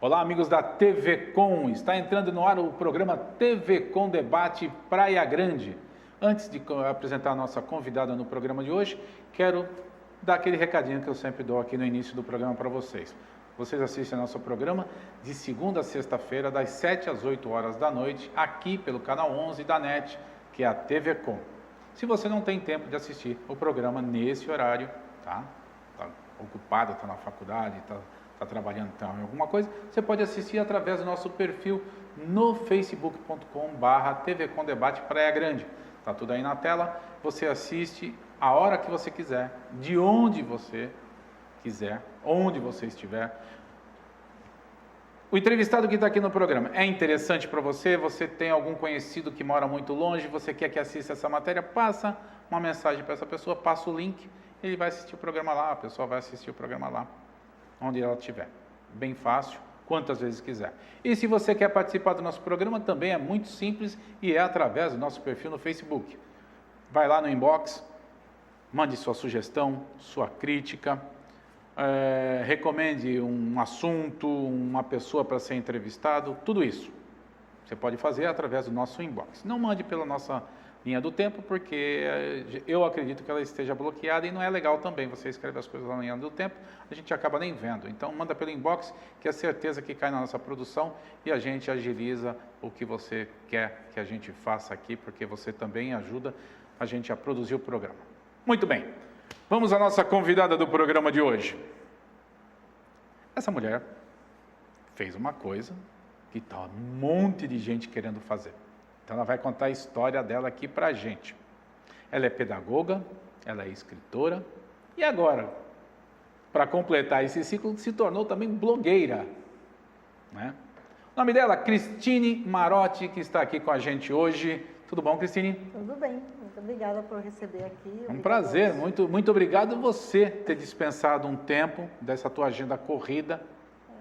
Olá, amigos da TV Com. Está entrando no ar o programa TV Com Debate Praia Grande. Antes de apresentar a nossa convidada no programa de hoje, quero dar aquele recadinho que eu sempre dou aqui no início do programa para vocês. Vocês assistem ao nosso programa de segunda a sexta-feira, das 7 às 8 horas da noite, aqui pelo canal 11 da NET, que é a TV Com. Se você não tem tempo de assistir o programa nesse horário, tá ocupado, está na faculdade, está trabalhando em alguma coisa, você pode assistir através do nosso perfil no facebook.com/TV Com Debate Praia Grande. Está tudo aí na tela, você assiste a hora que você quiser, de onde você quiser, onde você estiver. O entrevistado que está aqui no programa é interessante para você? Você tem algum conhecido que mora muito longe, você quer que assista essa matéria? Passa uma mensagem para essa pessoa, passa o link, ele vai assistir o programa lá, a pessoa vai assistir o programa lá, onde ela estiver. Bem fácil, quantas vezes quiser. E se você quer participar do nosso programa, também é muito simples e é através do nosso perfil no Facebook. Vai lá no inbox, mande sua sugestão, sua crítica, recomende um assunto, uma pessoa para ser entrevistado, tudo isso. Você pode fazer através do nosso inbox. Não mande pela nossa linha do tempo, porque eu acredito que ela esteja bloqueada e não é legal também. Você escreve as coisas lá na linha do tempo, a gente acaba nem vendo. Então manda pelo inbox, que é certeza que cai na nossa produção e a gente agiliza o que você quer que a gente faça aqui, porque você também ajuda a gente a produzir o programa. Muito bem, vamos à nossa convidada do programa de hoje. Essa mulher fez uma coisa que está um monte de gente querendo fazer. Então ela vai contar a história dela aqui para a gente. Ela é pedagoga, ela é escritora e agora, para completar esse ciclo, se tornou também blogueira, né? O nome dela, Cristine Marotti, que está aqui com a gente hoje. Tudo bom, Cristine? Tudo bem, muito obrigada por receber aqui. Um prazer, muito obrigado você ter dispensado um tempo dessa tua agenda corrida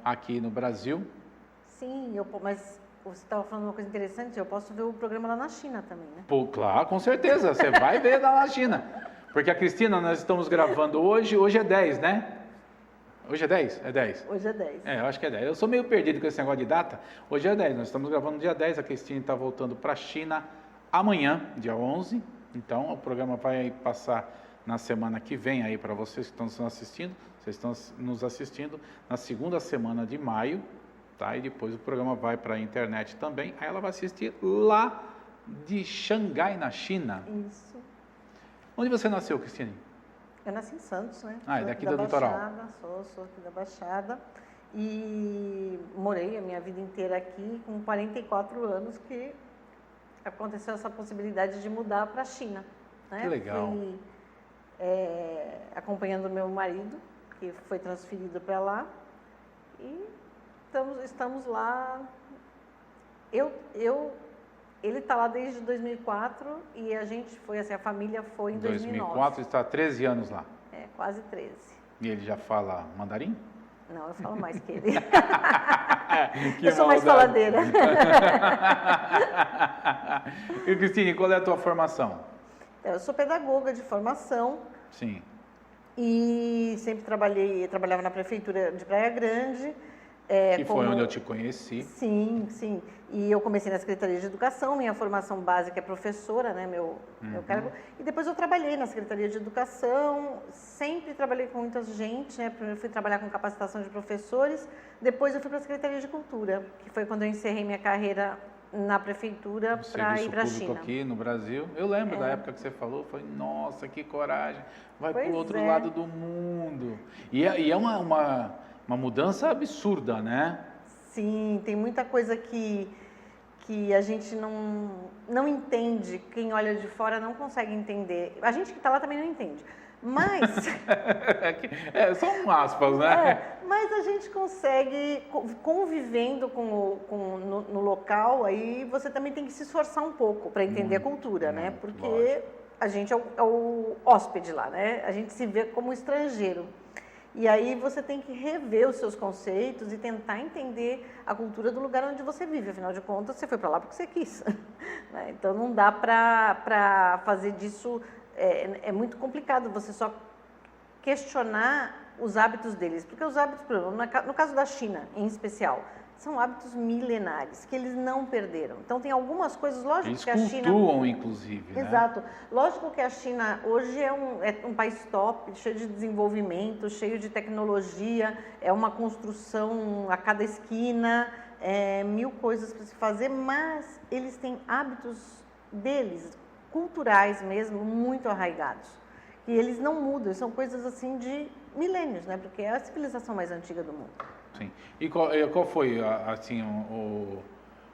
aqui no Brasil. Sim, mas você estava falando uma coisa interessante, eu posso ver o programa lá na China também, né? Pô, claro, com certeza, você vai ver lá na China. Porque a Cristina, nós estamos gravando hoje é 10, né? Hoje é 10? É 10. Hoje é 10. Eu acho que é 10. Eu sou meio perdido com esse negócio de data. Hoje é 10, nós estamos gravando dia 10, a Cristina está voltando para a China amanhã, dia 11. Então, o programa vai passar na semana que vem aí para vocês que estão nos assistindo. Vocês estão nos assistindo na segunda semana de maio. Tá? E depois o programa vai para a internet também. Aí ela vai assistir lá de Xangai, na China. Isso. Onde você nasceu, Cristine? Eu nasci em Santos, né? É daqui do litoral. Sou aqui da Baixada. E morei a minha vida inteira aqui, com 44 anos, que aconteceu essa possibilidade de mudar para a China. Né? Que legal. Fui acompanhando meu marido, que foi transferido para lá. E estamos lá. Ele está lá desde 2004 e a gente foi, assim, a família foi em 2009. 2004, está há 13 anos lá. Quase 13. E ele já fala mandarim? Não, eu falo mais que ele. Eu sou mais faladeira. E Cristine, qual é a tua formação? Eu sou pedagoga de formação. Sim. E sempre trabalhava na prefeitura de Praia Grande. Que foi onde eu te conheci. Sim. E eu comecei na Secretaria de Educação, minha formação básica é professora, né, meu cargo. E depois eu trabalhei na Secretaria de Educação, sempre trabalhei com muita gente, né, primeiro fui trabalhar com capacitação de professores, depois eu fui para a Secretaria de Cultura, que foi quando eu encerrei minha carreira na prefeitura para ir para a China. Aqui no Brasil, eu lembro da época que você falou, falei, nossa, que coragem, vai para o outro lado do mundo. E é uma mudança absurda, né? Sim, tem muita coisa que a gente não entende, quem olha de fora não consegue entender. A gente que está lá também não entende, mas... são aspas, né? Mas a gente consegue, convivendo no local, aí você também tem que se esforçar um pouco para entender a cultura, né? Porque lógico. A gente é o hóspede lá, né? A gente se vê como estrangeiro. E aí você tem que rever os seus conceitos e tentar entender a cultura do lugar onde você vive. Afinal de contas, você foi para lá porque você quis. Então não dá para fazer disso, é muito complicado você só questionar os hábitos deles, porque os hábitos, por exemplo, no caso da China em especial, são hábitos milenares, que eles não perderam. Então, tem algumas coisas, lógico Eles que a China... cultuam, inclusive, né? Exato. Lógico que a China hoje é um país top, cheio de desenvolvimento, cheio de tecnologia, é uma construção a cada esquina, mil coisas para se fazer, mas eles têm hábitos deles, culturais mesmo, muito arraigados. E eles não mudam, são coisas assim de milênios, né? Porque é a civilização mais antiga do mundo. Sim. E qual foi, assim,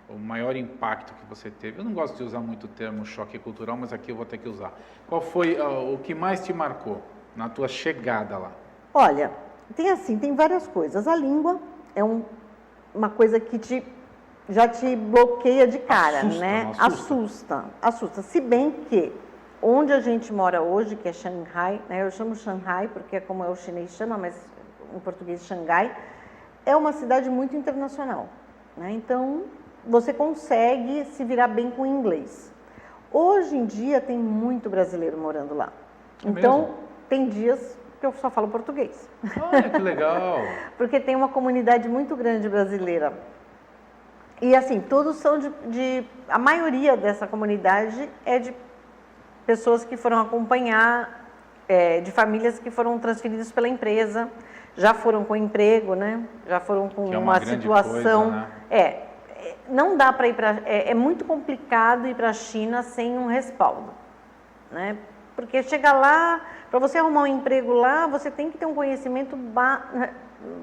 o maior impacto que você teve? Eu não gosto de usar muito o termo choque cultural, mas aqui eu vou ter que usar. Qual foi o que mais te marcou na tua chegada lá? Olha, tem várias coisas. A língua é uma coisa que já te bloqueia de cara, Assusta, né? não Assusta. Se bem que onde a gente mora hoje, que é Xangai, né? Eu chamo Shanghai porque é como o chinês chama, mas em português Xangai, é uma cidade muito internacional, né? Então, você consegue se virar bem com o inglês. Hoje em dia, tem muito brasileiro morando lá. Então, mesmo? tem dias que eu só falo português. Olha, que legal! Porque tem uma comunidade muito grande brasileira. E, assim, todos são a maioria dessa comunidade é de pessoas que foram acompanhar, de famílias que foram transferidas pela empresa, já foram com emprego, né? Já foram com uma situação. Coisa, né? Não dá para ir para. É muito complicado ir para a China sem um respaldo, né? Porque chega lá, para você arrumar um emprego lá, você tem que ter um conhecimento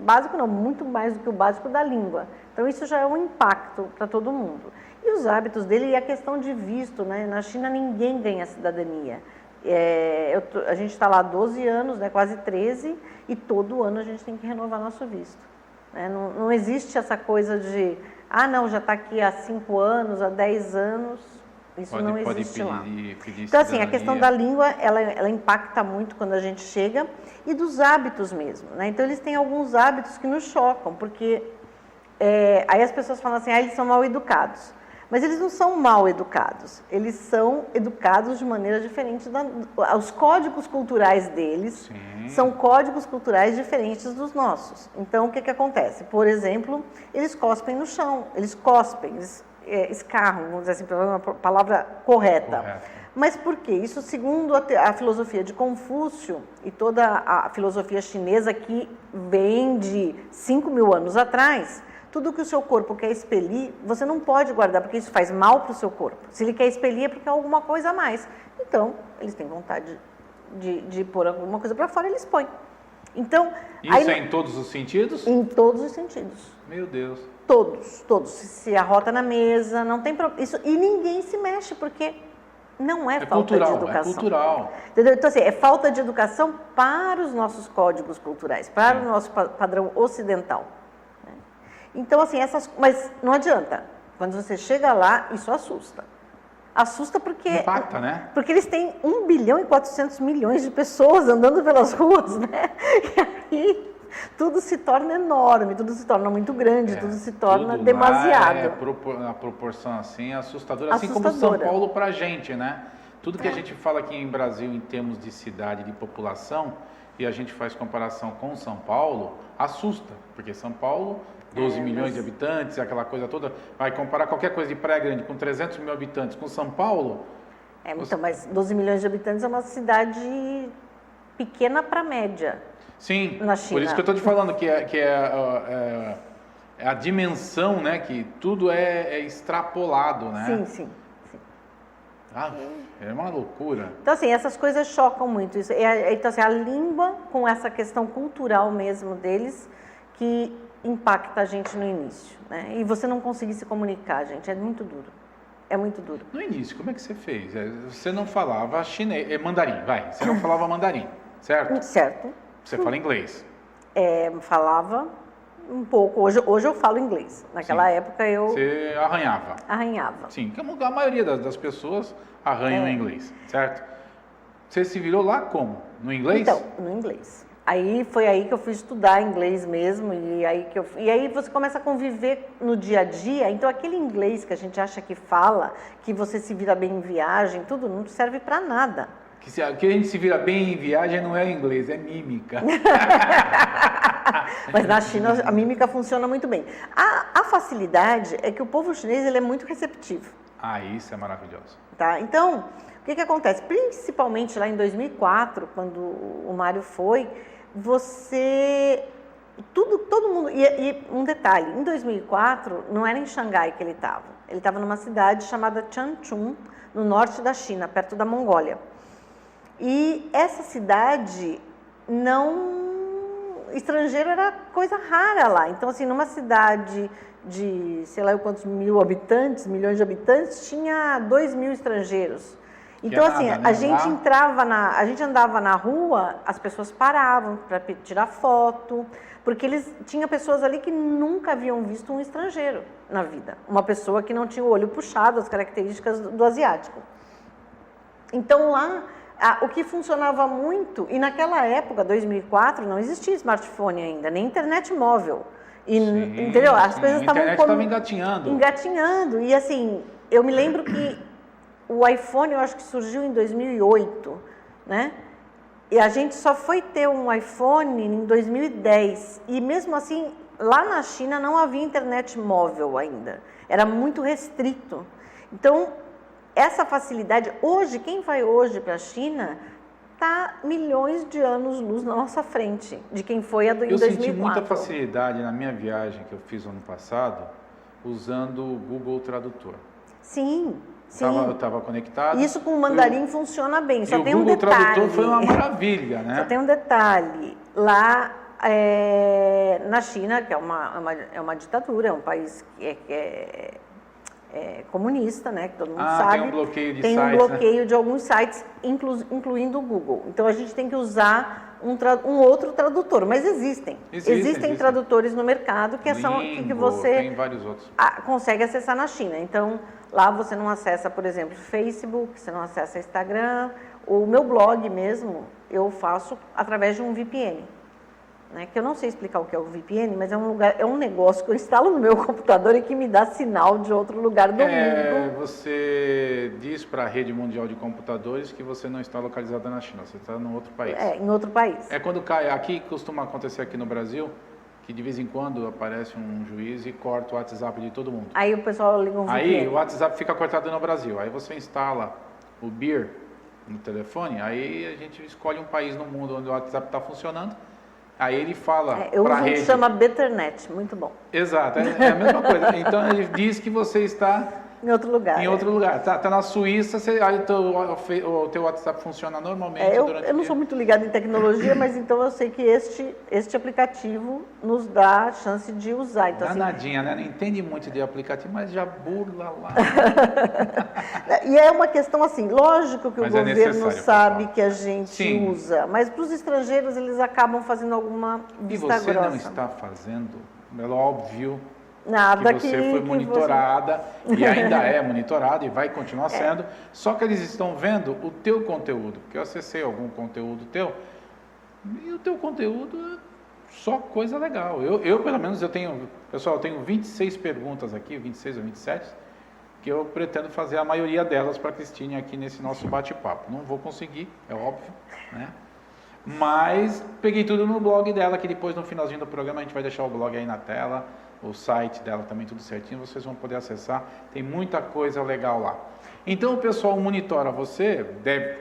básico, não, muito mais do que o básico da língua. Então, isso já é um impacto para todo mundo. E os hábitos dele e a questão de visto, né? Na China, ninguém ganha cidadania. A gente está lá há 12 anos, né, quase 13, e todo ano a gente tem que renovar nosso visto. Né? Não existe essa coisa de, não, já está aqui há 5 anos, há 10 anos, isso não existe lá. Então, assim, a questão da língua, ela impacta muito quando a gente chega, e dos hábitos mesmo. Né? Então, eles têm alguns hábitos que nos chocam, porque aí as pessoas falam assim, eles são mal educados. Mas eles não são mal educados, eles são educados de maneira diferente. Os códigos culturais deles são códigos culturais diferentes dos nossos. Então, o que acontece? Por exemplo, eles cospem no chão, eles escarram, vamos dizer assim, para uma palavra correta. Mas por quê? Isso segundo a filosofia de Confúcio e toda a filosofia chinesa que vem de 5.000 anos atrás, tudo que o seu corpo quer expelir, você não pode guardar, porque isso faz mal para o seu corpo. Se ele quer expelir, é porque é alguma coisa a mais. Então, eles têm vontade de pôr alguma coisa para fora, eles põem. Então, isso é em todos os sentidos? Em todos os sentidos. Meu Deus. Todos. Se arrota na mesa, não tem problema. E ninguém se mexe, porque não é falta de educação. É cultural. Entendeu? Então, assim, é falta de educação para os nossos códigos culturais, para o nosso padrão ocidental. Então, assim, mas não adianta. Quando você chega lá, isso assusta. Assusta porque... Impacta, né? Porque eles têm 1 bilhão e 400 milhões de pessoas andando pelas ruas, né? E aí tudo se torna enorme, tudo se torna muito grande, tudo se torna demasiado. A proporção assim é assustadora, assim como São Paulo pra gente, né? Tudo que a gente fala aqui em Brasil em termos de cidade, de população, e a gente faz comparação com São Paulo, assusta, porque São Paulo... 12 milhões de habitantes, aquela coisa toda, vai comparar qualquer coisa de Praia Grande com 300 mil habitantes com São Paulo... Mas 12 milhões de habitantes é uma cidade pequena para média. Sim, na China. Por isso que eu estou te falando que é a dimensão, né, que tudo é extrapolado, né? Sim. É uma loucura. Então, assim, essas coisas chocam muito. Então, assim, a língua, com essa questão cultural mesmo deles, que impacta a gente no início, né? E você não conseguir se comunicar, gente, é muito duro. É muito duro. No início, como é que você fez? Você não falava chinês, mandarim, vai. Você não falava mandarim, certo? Certo. Você fala inglês. Falava um pouco. Hoje eu falo inglês. Naquela época eu... Você arranhava. Arranhava. Sim, a maioria das pessoas arranham em inglês, certo? Você se virou lá como? No inglês? Então, no inglês. Aí foi aí que eu fui estudar inglês mesmo, e aí você começa a conviver no dia a dia. Então, aquele inglês que a gente acha que fala, que você se vira bem em viagem, tudo não serve para nada. que a gente se vira bem em viagem não é inglês, é mímica. Mas na China a mímica funciona muito bem. A facilidade é que o povo chinês ele é muito receptivo. Ah, isso é maravilhoso. Tá? Então, o que acontece? Principalmente lá em 2004, quando o Mário foi, todo mundo... E um detalhe, em 2004 não era em Xangai que ele estava numa cidade chamada Changchun, no norte da China, perto da Mongólia. E essa cidade estrangeiro era coisa rara lá. Então, assim, numa cidade de, sei lá quantos milhões de habitantes, tinha 2.000 estrangeiros. Então, assim, nada, né? a gente andava na rua, as pessoas paravam para tirar foto, porque tinha pessoas ali que nunca haviam visto um estrangeiro na vida. Uma pessoa que não tinha o olho puxado, as características do asiático. Então, lá... o que funcionava muito, e naquela época, 2004, não existia smartphone ainda, nem internet móvel. Entendeu? As coisas estavam engatinhando. E assim, eu me lembro que o iPhone, eu acho que surgiu em 2008, né? E a gente só foi ter um iPhone em 2010. E mesmo assim, lá na China não havia internet móvel ainda. Era muito restrito. Então, essa facilidade, hoje, quem vai hoje para a China, está milhões de anos-luz na nossa frente, de quem foi em 2004. Eu senti muita facilidade na minha viagem que eu fiz ano passado, usando o Google Tradutor. Sim. Eu estava conectado. Isso com o mandarim funciona bem, só tem um detalhe. O Google Tradutor foi uma maravilha, né? Só tem um detalhe. Lá na China, que é uma ditadura, é um país que é comunista, né, que todo mundo sabe. Tem um bloqueio de sites, Tem um bloqueio de alguns sites, incluindo o Google. Então, a gente tem que usar um outro tradutor, mas existem tradutores no mercado que você tem vários outros. Consegue acessar na China. Então, lá você não acessa, por exemplo, Facebook, você não acessa Instagram. O meu blog mesmo, eu faço através de um VPN. Né, que eu não sei explicar o que é o VPN, mas é um negócio que eu instalo no meu computador e que me dá sinal de outro lugar do mundo. Você diz para a rede mundial de computadores que você não está localizada na China, você está em outro país. Em outro país. Quando cai aqui, costuma acontecer aqui no Brasil, que de vez em quando aparece um juiz e corta o WhatsApp de todo mundo. Aí o pessoal liga um VPN. Aí o WhatsApp fica cortado no Brasil, aí você instala o BIR no telefone, aí a gente escolhe um país no mundo onde o WhatsApp está funcionando. Aí ele fala para a rede... Eu uso um que chama Betternet, muito bom. Exato, é a mesma coisa. Então ele diz que você está... Em outro lugar. Em outro lugar. Tá na Suíça, aí o teu WhatsApp funciona normalmente durante o dia. Eu não sou muito ligada em tecnologia, mas então eu sei que este aplicativo nos dá a chance de usar. Então, Danadinha, né? Não entende muito de aplicativo, mas já burla lá. E é uma questão assim, lógico que o governo sabe que a gente usa, mas para os estrangeiros eles acabam fazendo alguma vista grossa. E você não está fazendo, é óbvio... Nada que você foi monitorada e ainda é monitorada e vai continuar sendo, só que eles estão vendo o teu conteúdo, porque eu acessei algum conteúdo teu e o teu conteúdo é só coisa legal. Eu pelo menos, eu tenho 26 perguntas aqui, 26 ou 27, que eu pretendo fazer a maioria delas para a Cristine aqui nesse nosso bate-papo. Não vou conseguir, é óbvio, né? Mas peguei tudo no blog dela, que depois no finalzinho do programa a gente vai deixar o blog aí na tela, o site dela também tudo certinho, vocês vão poder acessar, tem muita coisa legal lá. Então o pessoal monitora você,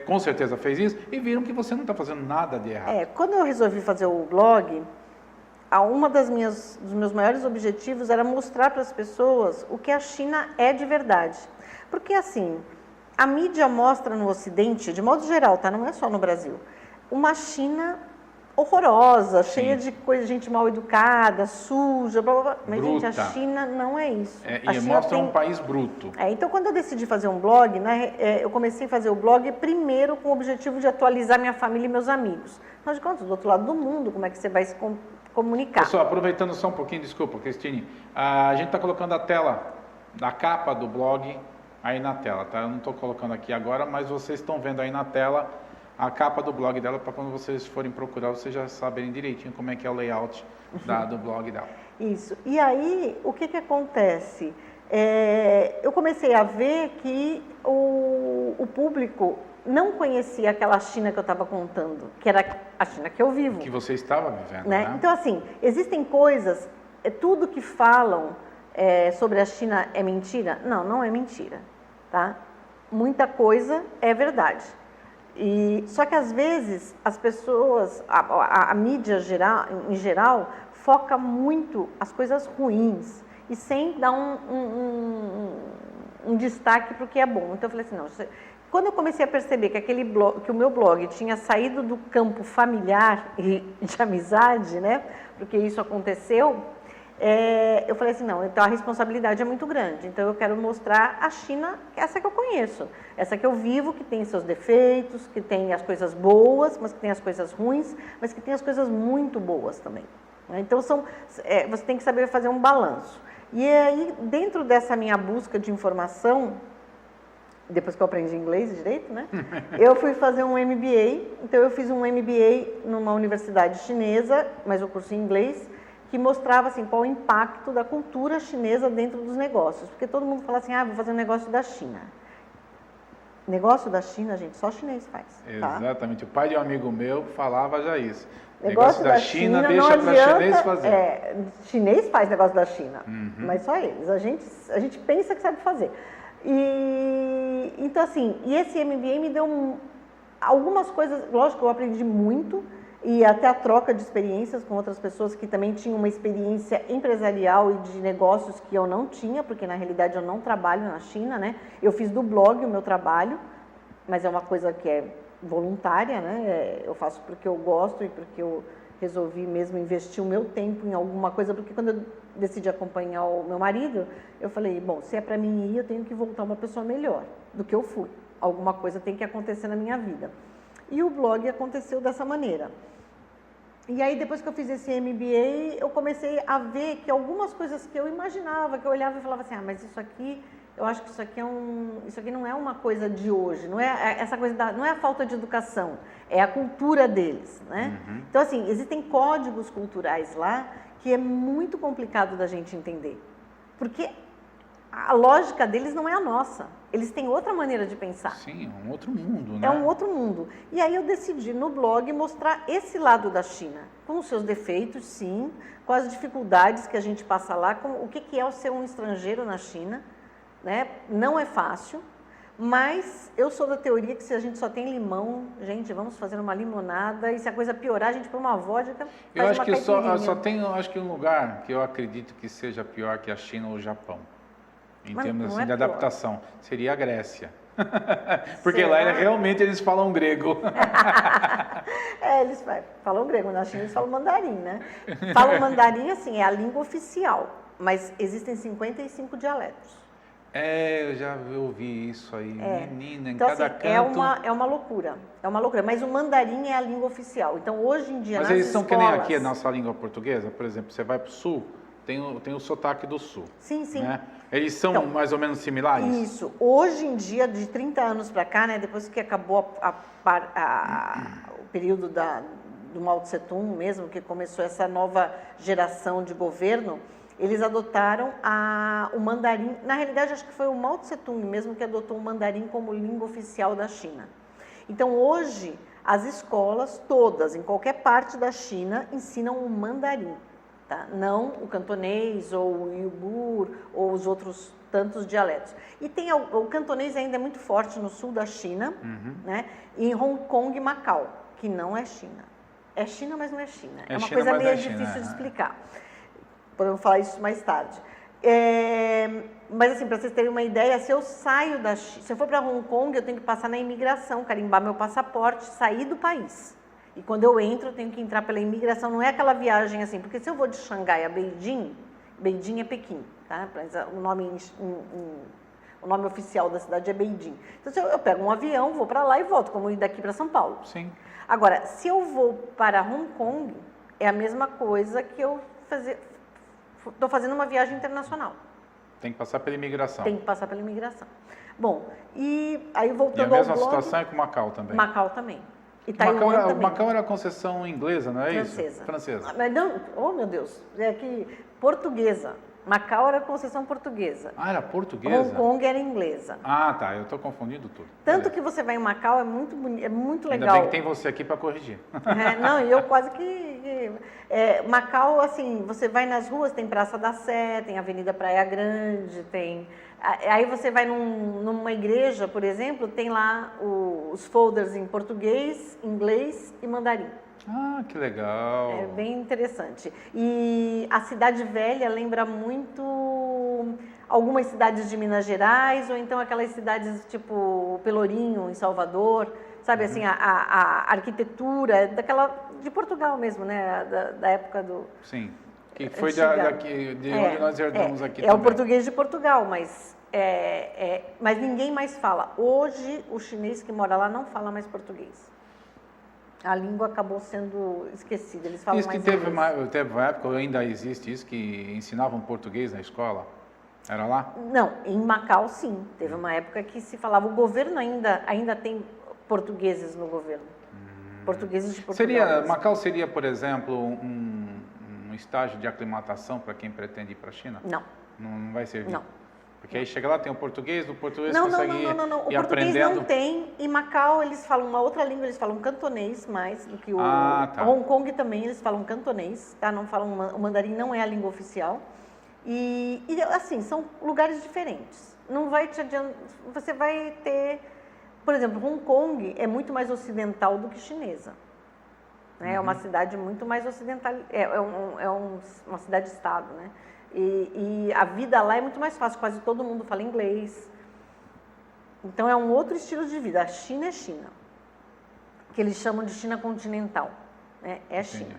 com certeza fez isso, e viram que você não está fazendo nada de errado. Quando eu resolvi fazer o blog, dos meus maiores objetivos era mostrar para as pessoas o que a China é de verdade. Porque assim, a mídia mostra no Ocidente, de modo geral, tá? Não é só no Brasil, uma China horrorosa, cheia de gente mal educada, suja, blá, blá, blá. Mas, bruta. Gente, a China não é isso. E mostra um país bruto. Então, quando eu decidi fazer um blog, né, eu comecei a fazer o blog primeiro com o objetivo de atualizar minha família e meus amigos. Afinal de contas, do outro lado do mundo, como é que você vai se comunicar? Pessoal, aproveitando só um pouquinho, desculpa, Cristine, a gente está colocando a tela da capa do blog aí na tela, tá? Eu não estou colocando aqui agora, mas vocês estão vendo aí na tela a capa do blog dela, para quando vocês forem procurar, vocês já saberem direitinho como é que é o layout do blog dela. Isso. E aí, o que acontece? Eu comecei a ver que o público não conhecia aquela China que eu estava contando, que era a China que eu vivo. Que você estava vivendo, né? né? Então, assim, existem coisas, tudo que falam sobre a China é mentira? Não, não é mentira, tá? Muita coisa é verdade. Só que, às vezes, as pessoas, a mídia em geral, foca muito as coisas ruins e sem dar um destaque para o que é bom. Então, eu falei assim, não... Quando eu comecei a perceber que que o meu blog tinha saído do campo familiar e de amizade, né? Porque isso aconteceu, eu falei assim, não, então a responsabilidade é muito grande. Então eu quero mostrar a China, essa que eu conheço, essa que eu vivo, que tem seus defeitos, que tem as coisas boas, mas que tem as coisas ruins, mas que tem as coisas muito boas também. Então você tem que saber fazer um balanço. E aí, dentro dessa minha busca de informação, depois que eu aprendi inglês direito, né? Eu fui fazer um MBA, então eu fiz um MBA numa universidade chinesa, mas o curso em inglês, que mostrava assim, qual o impacto da cultura chinesa dentro dos negócios. Porque todo mundo fala assim, vou fazer um negócio da China. Negócio da China, gente, só chinês faz. Tá? Exatamente, o pai de um amigo meu falava já isso. Negócio da China deixa para chinês fazer. Chinês faz negócio da China, mas só eles. A gente pensa que sabe fazer. Então, assim, esse MBA me deu algumas coisas, lógico que eu aprendi muito, e até a troca de experiências com outras pessoas que também tinham uma experiência empresarial e de negócios que eu não tinha, porque na realidade eu não trabalho na China, né? Eu fiz do blog o meu trabalho, mas é uma coisa que é voluntária, né? Eu faço porque eu gosto e porque eu resolvi mesmo investir o meu tempo em alguma coisa, porque quando eu decidi acompanhar o meu marido, eu falei, bom, se é para mim ir, eu tenho que voltar uma pessoa melhor do que eu fui. Alguma coisa tem que acontecer na minha vida. E o blog aconteceu dessa maneira. E aí, depois que eu fiz esse MBA, eu comecei a ver que algumas coisas que eu imaginava, que eu olhava e falava assim, mas isso aqui, eu acho que isso aqui não é uma coisa de hoje, não é essa coisa não é a falta de educação, é a cultura deles, né? Então, assim, existem códigos culturais lá que é muito complicado da gente entender, porque a lógica deles não é a nossa. Eles têm outra maneira de pensar. Sim, é um outro mundo, né? É um outro mundo. E aí eu decidi no blog mostrar esse lado da China, com os seus defeitos, sim, com as dificuldades que a gente passa lá, com o que é ser um estrangeiro na China, né? Não é fácil, mas eu sou da teoria que se a gente só tem limão, gente, vamos fazer uma limonada, e se a coisa piorar, a gente põe uma vodka, eu acho que só tem, acho que um lugar que eu acredito que seja pior que a China ou o Japão. Em termos assim, de adaptação, seria a Grécia. Porque lá realmente eles falam grego. Eles falam grego, na China eles falam mandarim, né? Falam mandarim, assim, é a língua oficial, mas existem 55 dialetos. Eu já ouvi isso aí, menina, em então, cada assim, canto... É uma loucura, mas o mandarim é a língua oficial. Então, hoje em dia, mas eles são que nem aqui a nossa língua portuguesa, por exemplo, você vai para o sul, tem o sotaque do sul. Sim, sim. Né? Eles são mais ou menos similares? Isso. Hoje em dia, de 30 anos para cá, né, depois que acabou o período do Mao Tse Tung mesmo, que começou essa nova geração de governo, eles adotaram o mandarim. Na realidade, acho que foi o Mao Tse Tung mesmo que adotou o mandarim como língua oficial da China. Então, hoje, as escolas todas, em qualquer parte da China, ensinam o mandarim. Tá? Não o cantonês, ou o uigur, ou os outros tantos dialetos. E o cantonês ainda é muito forte no sul da China, né? E em Hong Kong e Macau, que não é China. É China, mas não é China. É uma coisa meio difícil de explicar. Podemos falar isso mais tarde. Mas assim, para vocês terem uma ideia, se eu saio da China, se eu for para Hong Kong, eu tenho que passar na imigração, carimbar meu passaporte, sair do país. E quando eu entro, eu tenho que entrar pela imigração, não é aquela viagem assim, porque se eu vou de Xangai a Beijing, Beijing é Pequim, tá? O nome oficial da cidade é Beijing. Então, eu pego um avião, vou para lá e volto, como ir daqui para São Paulo. Sim. Agora, se eu vou para Hong Kong, é a mesma coisa que eu estou fazendo uma viagem internacional. Tem que passar pela imigração. Tem que passar pela imigração. Bom, e aí voltando ao blog... E a mesma situação é com Macau também? Macau também. E Macau era a concessão inglesa, não é francesa. isso? Francesa. Mas não, oh meu Deus, é que portuguesa. Macau era concessão portuguesa. Ah, era portuguesa? Hong Kong era inglesa. Ah, tá. Eu estou confundindo tudo. Tanto que você vai em Macau, é muito bonito, é muito legal. Ainda bem que tem você aqui para corrigir. Não, e eu quase que... Macau, assim, você vai nas ruas, tem Praça da Sé, tem Avenida Praia Grande, tem... Aí você vai numa igreja, por exemplo, tem lá os folders em português, inglês e mandarim. Ah, que legal. É bem interessante. E a Cidade Velha lembra muito algumas cidades de Minas Gerais, ou então aquelas cidades tipo Pelourinho, em Salvador, sabe, assim, a arquitetura de Portugal mesmo, né, da época do... Sim, que foi de onde nós herdamos aqui também. É o português de Portugal, mas ninguém mais fala. Hoje, o chinês que mora lá não fala mais português. A língua acabou sendo esquecida, eles falam Isso que mais teve uma época, ainda existe isso, que ensinavam português na escola? Era lá? Não, em Macau sim, teve uma época que se falava, o governo ainda tem portugueses no governo, portugueses de Portugal. Macau seria, por exemplo, um estágio de aclimatação para quem pretende ir para a China? Não. Não vai servir? Não. Porque aí chega lá, tem o português consegue não. ir O português aprendendo... não tem. Em Macau, eles falam uma outra língua, eles falam cantonês mais do que o... tá. Hong Kong também, eles falam cantonês, tá? Não falam... O mandarim não é a língua oficial. E assim, são lugares diferentes. Não vai te adiantar... Você vai ter... Por exemplo, Hong Kong é muito mais ocidental do que chinesa. Né? É uma cidade muito mais ocidental... uma cidade-estado, né? E a vida lá é muito mais fácil, quase todo mundo fala inglês. Então é um outro estilo de vida. A China é China, que eles chamam de China continental. Né? É China,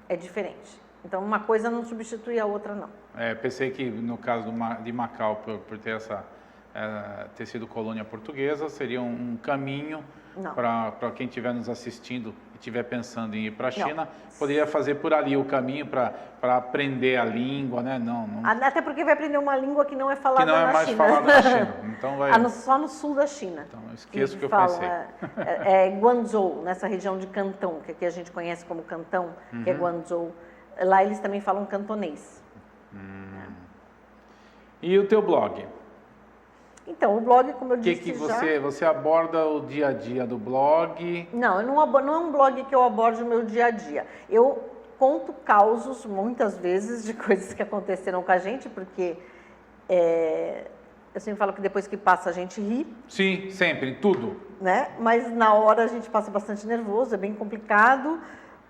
é diferente. Então uma coisa não substitui a outra, não. Pensei que no caso de Macau, por ter ter sido colônia portuguesa, seria um caminho para quem estiver nos assistindo e estiver pensando em ir para a China, poderia fazer por ali o caminho para aprender a língua, né? Não. Até porque vai aprender uma língua que não é falada na China. Que não é mais falada na China. Então vai... Só no sul da China. Então esqueço o que eu pensei. Guangzhou, nessa região de Cantão, que aqui a gente conhece como Cantão, que é Guangzhou. Lá eles também falam cantonês. E o teu blog? Então, o blog, como eu disse você aborda o dia a dia do blog? Não, não é um blog que eu abordo o meu dia a dia. Eu conto causos, muitas vezes, de coisas que aconteceram com a gente, porque eu sempre falo que depois que passa a gente ri. Sim, sempre, tudo. Né? Mas na hora a gente passa bastante nervoso, é bem complicado,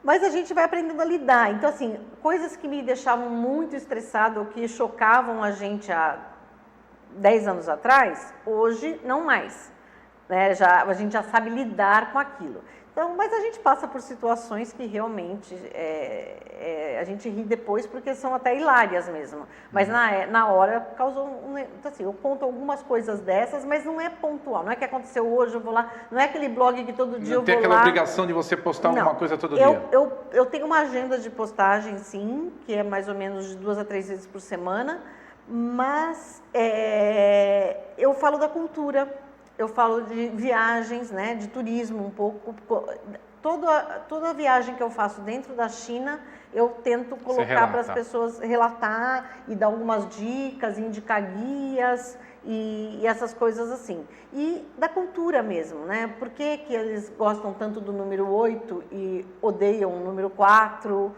mas a gente vai aprendendo a lidar. Então, assim, coisas que me deixavam muito estressada ou que chocavam a gente há 10 anos atrás, hoje não mais, né? A gente já sabe lidar com aquilo. Então, mas a gente passa por situações que realmente a gente ri depois porque são até hilárias mesmo. Mas na hora causou então, assim, eu conto algumas coisas dessas, mas não é pontual. Não é que aconteceu hoje, eu vou lá. Não é aquele blog que todo dia eu vou lá. Não tem aquela obrigação de você postar alguma coisa todo dia. Eu tenho uma agenda de postagem, sim, que é mais ou menos de 2 a 3 vezes por semana. Mas eu falo da cultura, eu falo de viagens, né, de turismo um pouco. Toda viagem que eu faço dentro da China, eu tento colocar para as pessoas relatar e dar algumas dicas, indicar guias e essas coisas assim. E da cultura mesmo, né? Por que eles gostam tanto do número 8 e odeiam o número 4?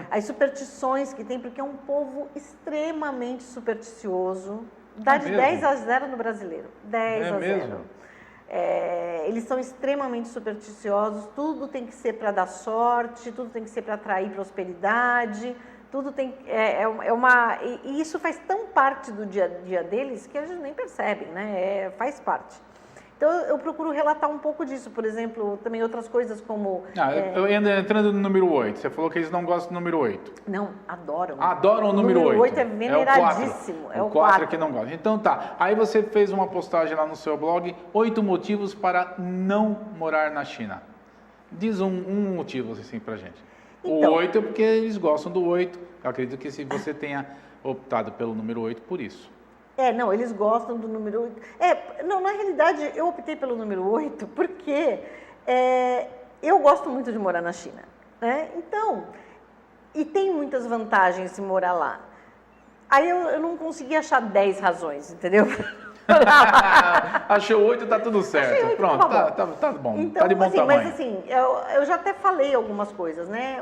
As superstições que tem, porque é um povo extremamente supersticioso. Dá de 10 a 0 no brasileiro. 10 a 0. Mesmo? Eles são extremamente supersticiosos, tudo tem que ser para dar sorte, tudo tem que ser para atrair prosperidade, tudo tem e isso faz tão parte do dia a dia deles que a gente nem percebe, né? Faz parte. Então, eu procuro relatar um pouco disso, por exemplo, também outras coisas como... Entrando no número 8, você falou que eles não gostam do número 8. Não, adoram. Adoram o número 8. O 8 é veneradíssimo. O 4 é que não gosta. Então tá, aí você fez uma postagem lá no seu blog, 8 motivos para não morar na China. Diz um motivo assim pra gente. Então, o 8 é porque eles gostam do 8. Eu acredito que se você tenha optado pelo número 8 por isso. Não, eles gostam do número 8. Não, na realidade, eu optei pelo número 8 porque eu gosto muito de morar na China. Né? Então, e tem muitas vantagens de morar lá. Aí eu não consegui achar 10 razões, entendeu? Achou 8, tá tudo certo. Pronto, tá bom. Então, tá de bom assim, tamanho. mas assim, eu já até falei algumas coisas, né?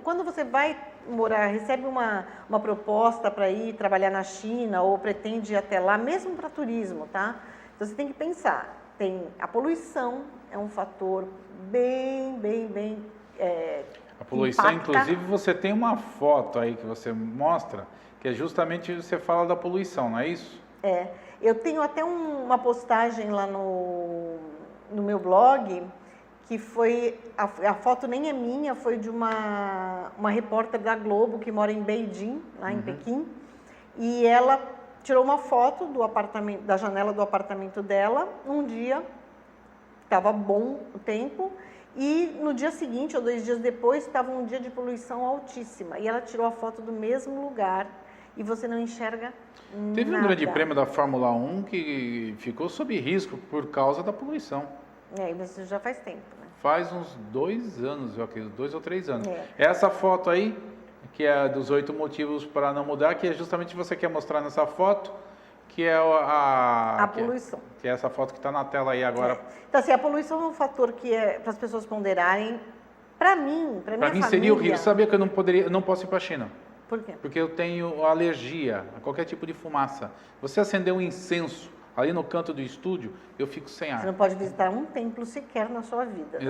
Quando você vai morar, recebe uma proposta para ir trabalhar na China ou pretende ir até lá, mesmo para turismo, tá? Então você tem que pensar, a poluição é um fator bem a poluição, impacta. inclusive, você tem uma foto aí que você mostra, que é justamente você fala da poluição, não é isso? Eu tenho até uma postagem lá no meu blog, que foi, a foto nem é minha, foi de uma repórter da Globo que mora em Beijing, lá em Pequim, e ela tirou uma foto do apartamento, da janela do apartamento dela, um dia, estava bom o tempo, e no dia seguinte, ou 2 dias depois, estava um dia de poluição altíssima, e ela tirou a foto do mesmo lugar, e você não enxerga nada. Teve um grande prêmio da Fórmula 1 que ficou sob risco por causa da poluição. Mas isso já faz tempo, né? Faz uns 2 anos, eu acredito, 2 ou 3 anos. Essa foto aí, que é dos 8 motivos para não mudar, que é justamente você quer mostrar nessa foto, que é a poluição. Que é essa foto que está na tela aí agora. Então, assim, a poluição é um fator que é para as pessoas ponderarem. Para mim, para minha família... Para mim seria horrível. Sabia que eu não posso ir para a China? Por quê? Porque eu tenho alergia a qualquer tipo de fumaça. Você acender um incenso ali no canto do estúdio, eu fico sem ar. Você não pode visitar um templo sequer na sua vida.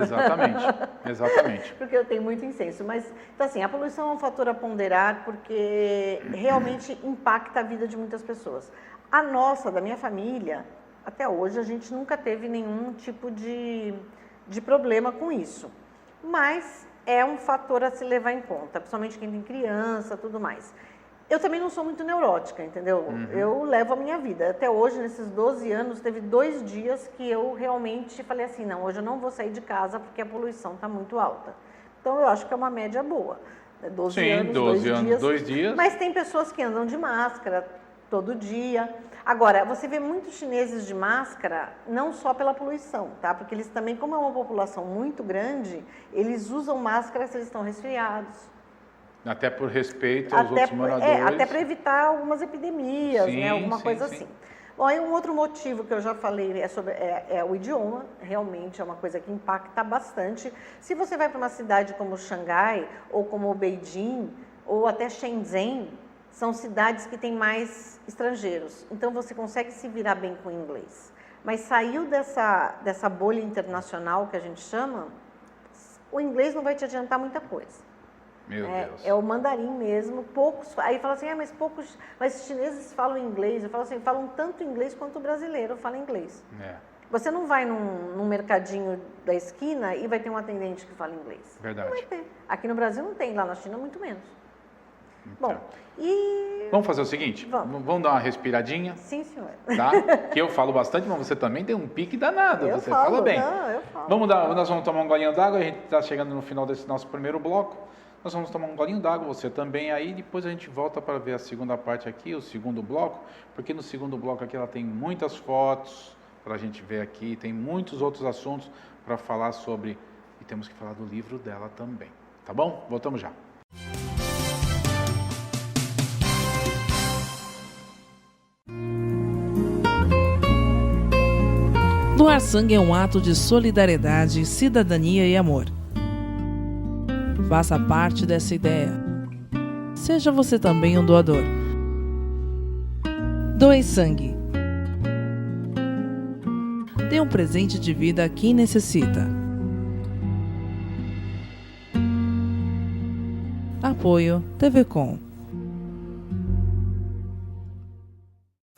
Exatamente. Porque eu tenho muito incenso. Mas, então assim, a poluição é um fator a ponderar porque realmente impacta a vida de muitas pessoas. A nossa, da minha família, até hoje a gente nunca teve nenhum tipo de problema com isso. Mas é um fator a se levar em conta, principalmente quem tem criança, tudo mais. Eu também não sou muito neurótica, entendeu? Eu levo a minha vida. Até hoje, nesses 12 anos, teve 2 dias que eu realmente falei assim, não, hoje eu não vou sair de casa porque a poluição está muito alta. Então, eu acho que é uma média boa. 12 anos, 2 dias. Mas tem pessoas que andam de máscara todo dia. Agora, você vê muitos chineses de máscara, não só pela poluição, tá? Porque eles também, como é uma população muito grande, eles usam máscara se eles estão resfriados. Até por respeito aos outros moradores. Até para evitar algumas epidemias, né? Alguma coisa assim. Bom, aí um outro motivo que eu já falei é o idioma, realmente é uma coisa que impacta bastante. Se você vai para uma cidade como Xangai, ou como Beijing, ou até Shenzhen, são cidades que têm mais estrangeiros, então você consegue se virar bem com o inglês. Mas saiu dessa bolha internacional que a gente chama, o inglês não vai te adiantar muita coisa. Meu Deus. É o mandarim mesmo, poucos, aí fala assim, mas os chineses falam inglês, eu falo assim, falam tanto inglês quanto o brasileiro fala inglês. Você não vai num mercadinho da esquina e vai ter um atendente que fala inglês. Verdade. Não vai ter. Aqui no Brasil não tem, lá na China muito menos. Bom, vamos fazer o seguinte? Vamos dar uma respiradinha? Sim, senhor. Tá? Que eu falo bastante, mas você também tem um pique danado. Você fala bem. Eu falo. Nós vamos tomar um golinho d'água, a gente está chegando no final desse nosso primeiro bloco. Nós vamos tomar um golinho d'água, você também aí, depois a gente volta para ver a segunda parte aqui, o segundo bloco, porque no segundo bloco aqui ela tem muitas fotos para a gente ver aqui, tem muitos outros assuntos para falar sobre, e temos que falar do livro dela também, tá bom? Voltamos já. Doar sangue é um ato de solidariedade, cidadania e amor. Faça parte dessa ideia. Seja você também um doador. Doe sangue. Dê um presente de vida a quem necessita. Apoio TVCom.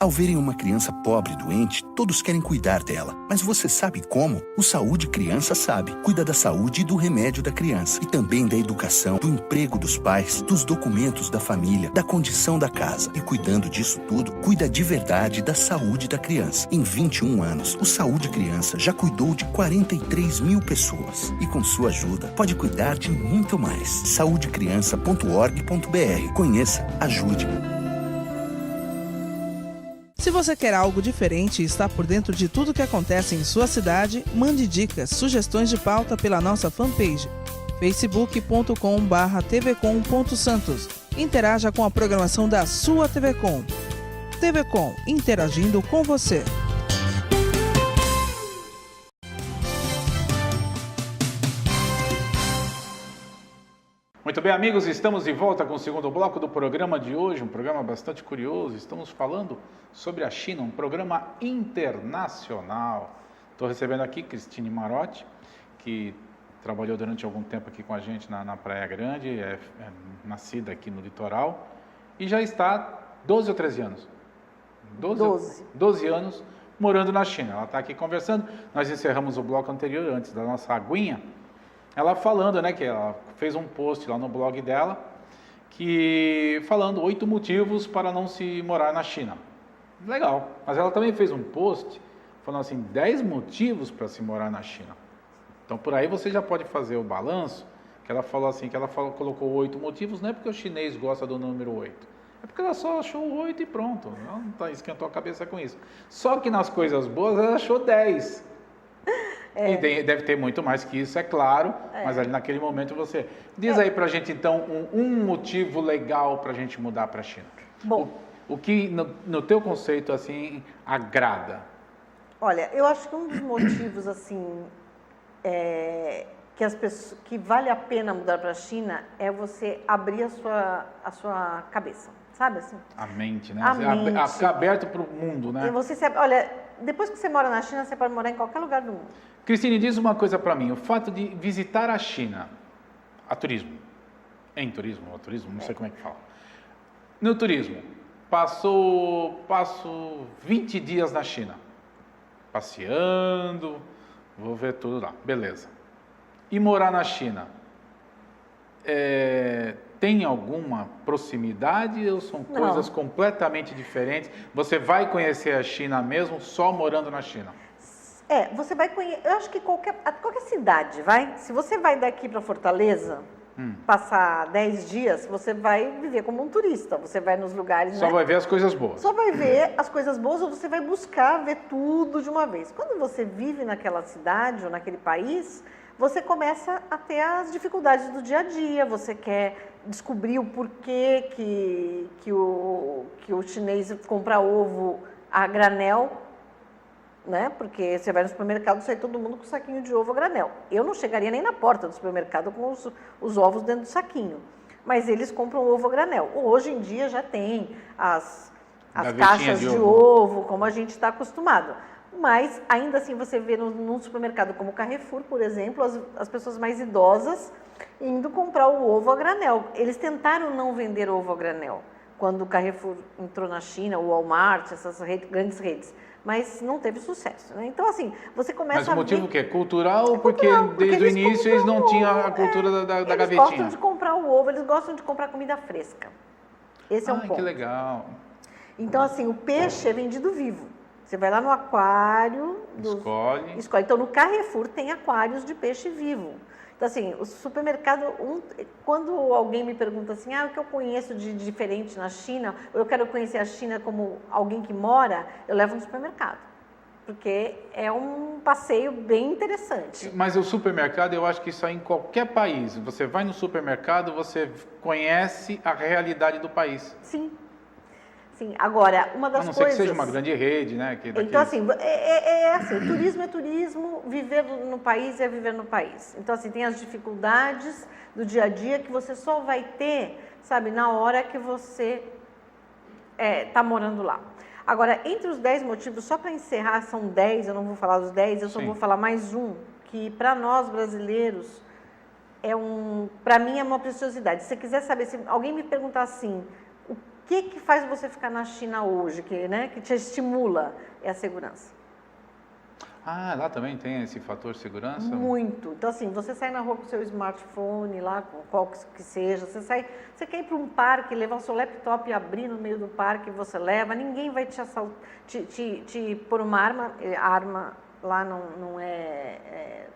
Ao verem uma criança pobre e doente, todos querem cuidar dela. Mas você sabe como? O Saúde Criança sabe. Cuida da saúde e do remédio da criança. E também da educação, do emprego dos pais, dos documentos da família, da condição da casa. E cuidando disso tudo, cuida de verdade da saúde da criança. Em 21 anos, o Saúde Criança já cuidou de 43 mil pessoas. E com sua ajuda, pode cuidar de muito mais. saudecriança.org.br. Conheça, ajude. Se você quer algo diferente e está por dentro de tudo que acontece em sua cidade, mande dicas, sugestões de pauta pela nossa fanpage facebook.com/tvcom.santos Interaja com a programação da sua TV Com. TV Com, interagindo com você. Muito bem, amigos, estamos de volta com o segundo bloco do programa de hoje, um programa bastante curioso. Estamos falando sobre a China, um programa internacional. Estou recebendo aqui Cristine Marotti, que trabalhou durante algum tempo aqui com a gente na Praia Grande, é nascida aqui no litoral e já está 12 ou 13 anos? 12 anos morando na China. Ela está aqui conversando. Nós encerramos o bloco anterior, antes da nossa aguinha, ela falando, né, que ela fez um post lá no blog dela, falando 8 motivos para não se morar na China. Legal, mas ela também fez um post falando assim, 10 motivos para se morar na China. Então por aí você já pode fazer o balanço, que ela falou assim, colocou 8 motivos, não é porque o chinês gosta do número 8, é porque ela só achou 8 e pronto, ela não esquentou a cabeça com isso. Só que nas coisas boas ela achou 10. E deve ter muito mais que isso, é claro, mas ali naquele momento você... Diz aí pra gente então um motivo legal pra gente mudar pra China. Bom, o que no teu conceito assim agrada? Olha, eu acho que um dos motivos assim que vale a pena mudar para a China é você abrir a sua cabeça, sabe assim? A mente, né? Ficar aberto para o mundo, né? E olha, depois que você mora na China, você pode morar em qualquer lugar do mundo. Cristine, diz uma coisa para mim, o fato de visitar a China, a turismo, não sei como é que fala. No turismo, passo 20 dias na China, passeando, vou ver tudo lá, beleza. E morar na China, tem alguma proximidade ou são coisas completamente diferentes? Você vai conhecer a China mesmo só morando na China? Você vai conhecer, eu acho que qualquer cidade, se você vai daqui para Fortaleza, passar 10 dias, você vai viver como um turista, você vai nos lugares... Só vai ver as coisas boas. Só vai ver as coisas boas ou você vai buscar ver tudo de uma vez. Quando você vive naquela cidade ou naquele país, você começa a ter as dificuldades do dia a dia, você quer descobrir o porquê que o chinês compra ovo a granel, né? Porque você vai no supermercado e sai todo mundo com saquinho de ovo a granel. Eu não chegaria nem na porta do supermercado com os ovos dentro do saquinho, mas eles compram ovo a granel. Hoje em dia já tem as caixas de ovo, como a gente está acostumado. Mas ainda assim você vê num supermercado como o Carrefour, por exemplo, as pessoas mais idosas indo comprar o ovo a granel. Eles tentaram não vender ovo a granel quando o Carrefour entrou na China, o Walmart, essas grandes redes, mas não teve sucesso, né? Então assim, você começa a ver... Mas o motivo o quê? Cultural ou porque desde o início eles não tinham a cultura da gavetinha? Eles gostam de comprar o ovo, eles gostam de comprar comida fresca. Esse é um ponto. Que legal. Então assim, o peixe é vendido vivo. Você vai lá no aquário... Escolhe. Então, no Carrefour tem aquários de peixe vivo. Então, assim, o supermercado... Quando alguém me pergunta assim, o que eu conheço de diferente na China, ou eu quero conhecer a China como alguém que mora, eu levo no supermercado. Porque é um passeio bem interessante. Mas o supermercado, eu acho que isso aí em qualquer país. Você vai no supermercado, você conhece a realidade do país. Sim. Sim, agora, uma das coisas... A não ser que seja uma grande rede, né? Então, assim, turismo é turismo, viver no país é viver no país. Então, assim, tem as dificuldades do dia a dia que você só vai ter, sabe, na hora que você está morando lá. Agora, entre os 10 motivos, só para encerrar, são 10, eu não vou falar dos 10, eu só vou falar mais um, que para nós brasileiros, para mim é uma preciosidade. Se você quiser saber, se alguém me perguntar assim... O que faz você ficar na China hoje, que te estimula? É a segurança. Lá também tem esse fator segurança? Muito. Então, assim, você sai na rua com o seu smartphone, lá, com qual que seja, você quer ir para um parque, levar o seu laptop e abrir no meio do parque, você leva, ninguém vai te pôr uma arma, a arma lá não é...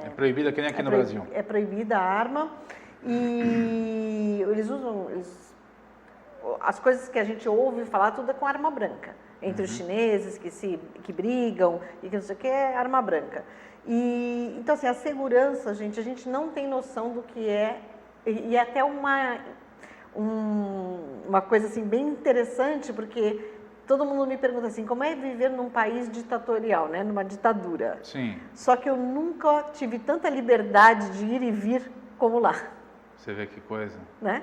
É proibida que nem aqui no Brasil. É proibida a arma e eles usam... As coisas que a gente ouve falar, tudo é com arma branca. Entre os chineses que brigam e que não sei o que, é arma branca. Então, assim, a segurança, a gente não tem noção do que é... E até uma coisa assim bem interessante, porque todo mundo me pergunta assim, como é viver num país ditatorial, né? Numa ditadura? Sim. Só que eu nunca tive tanta liberdade de ir e vir como lá. Você vê que coisa. Né?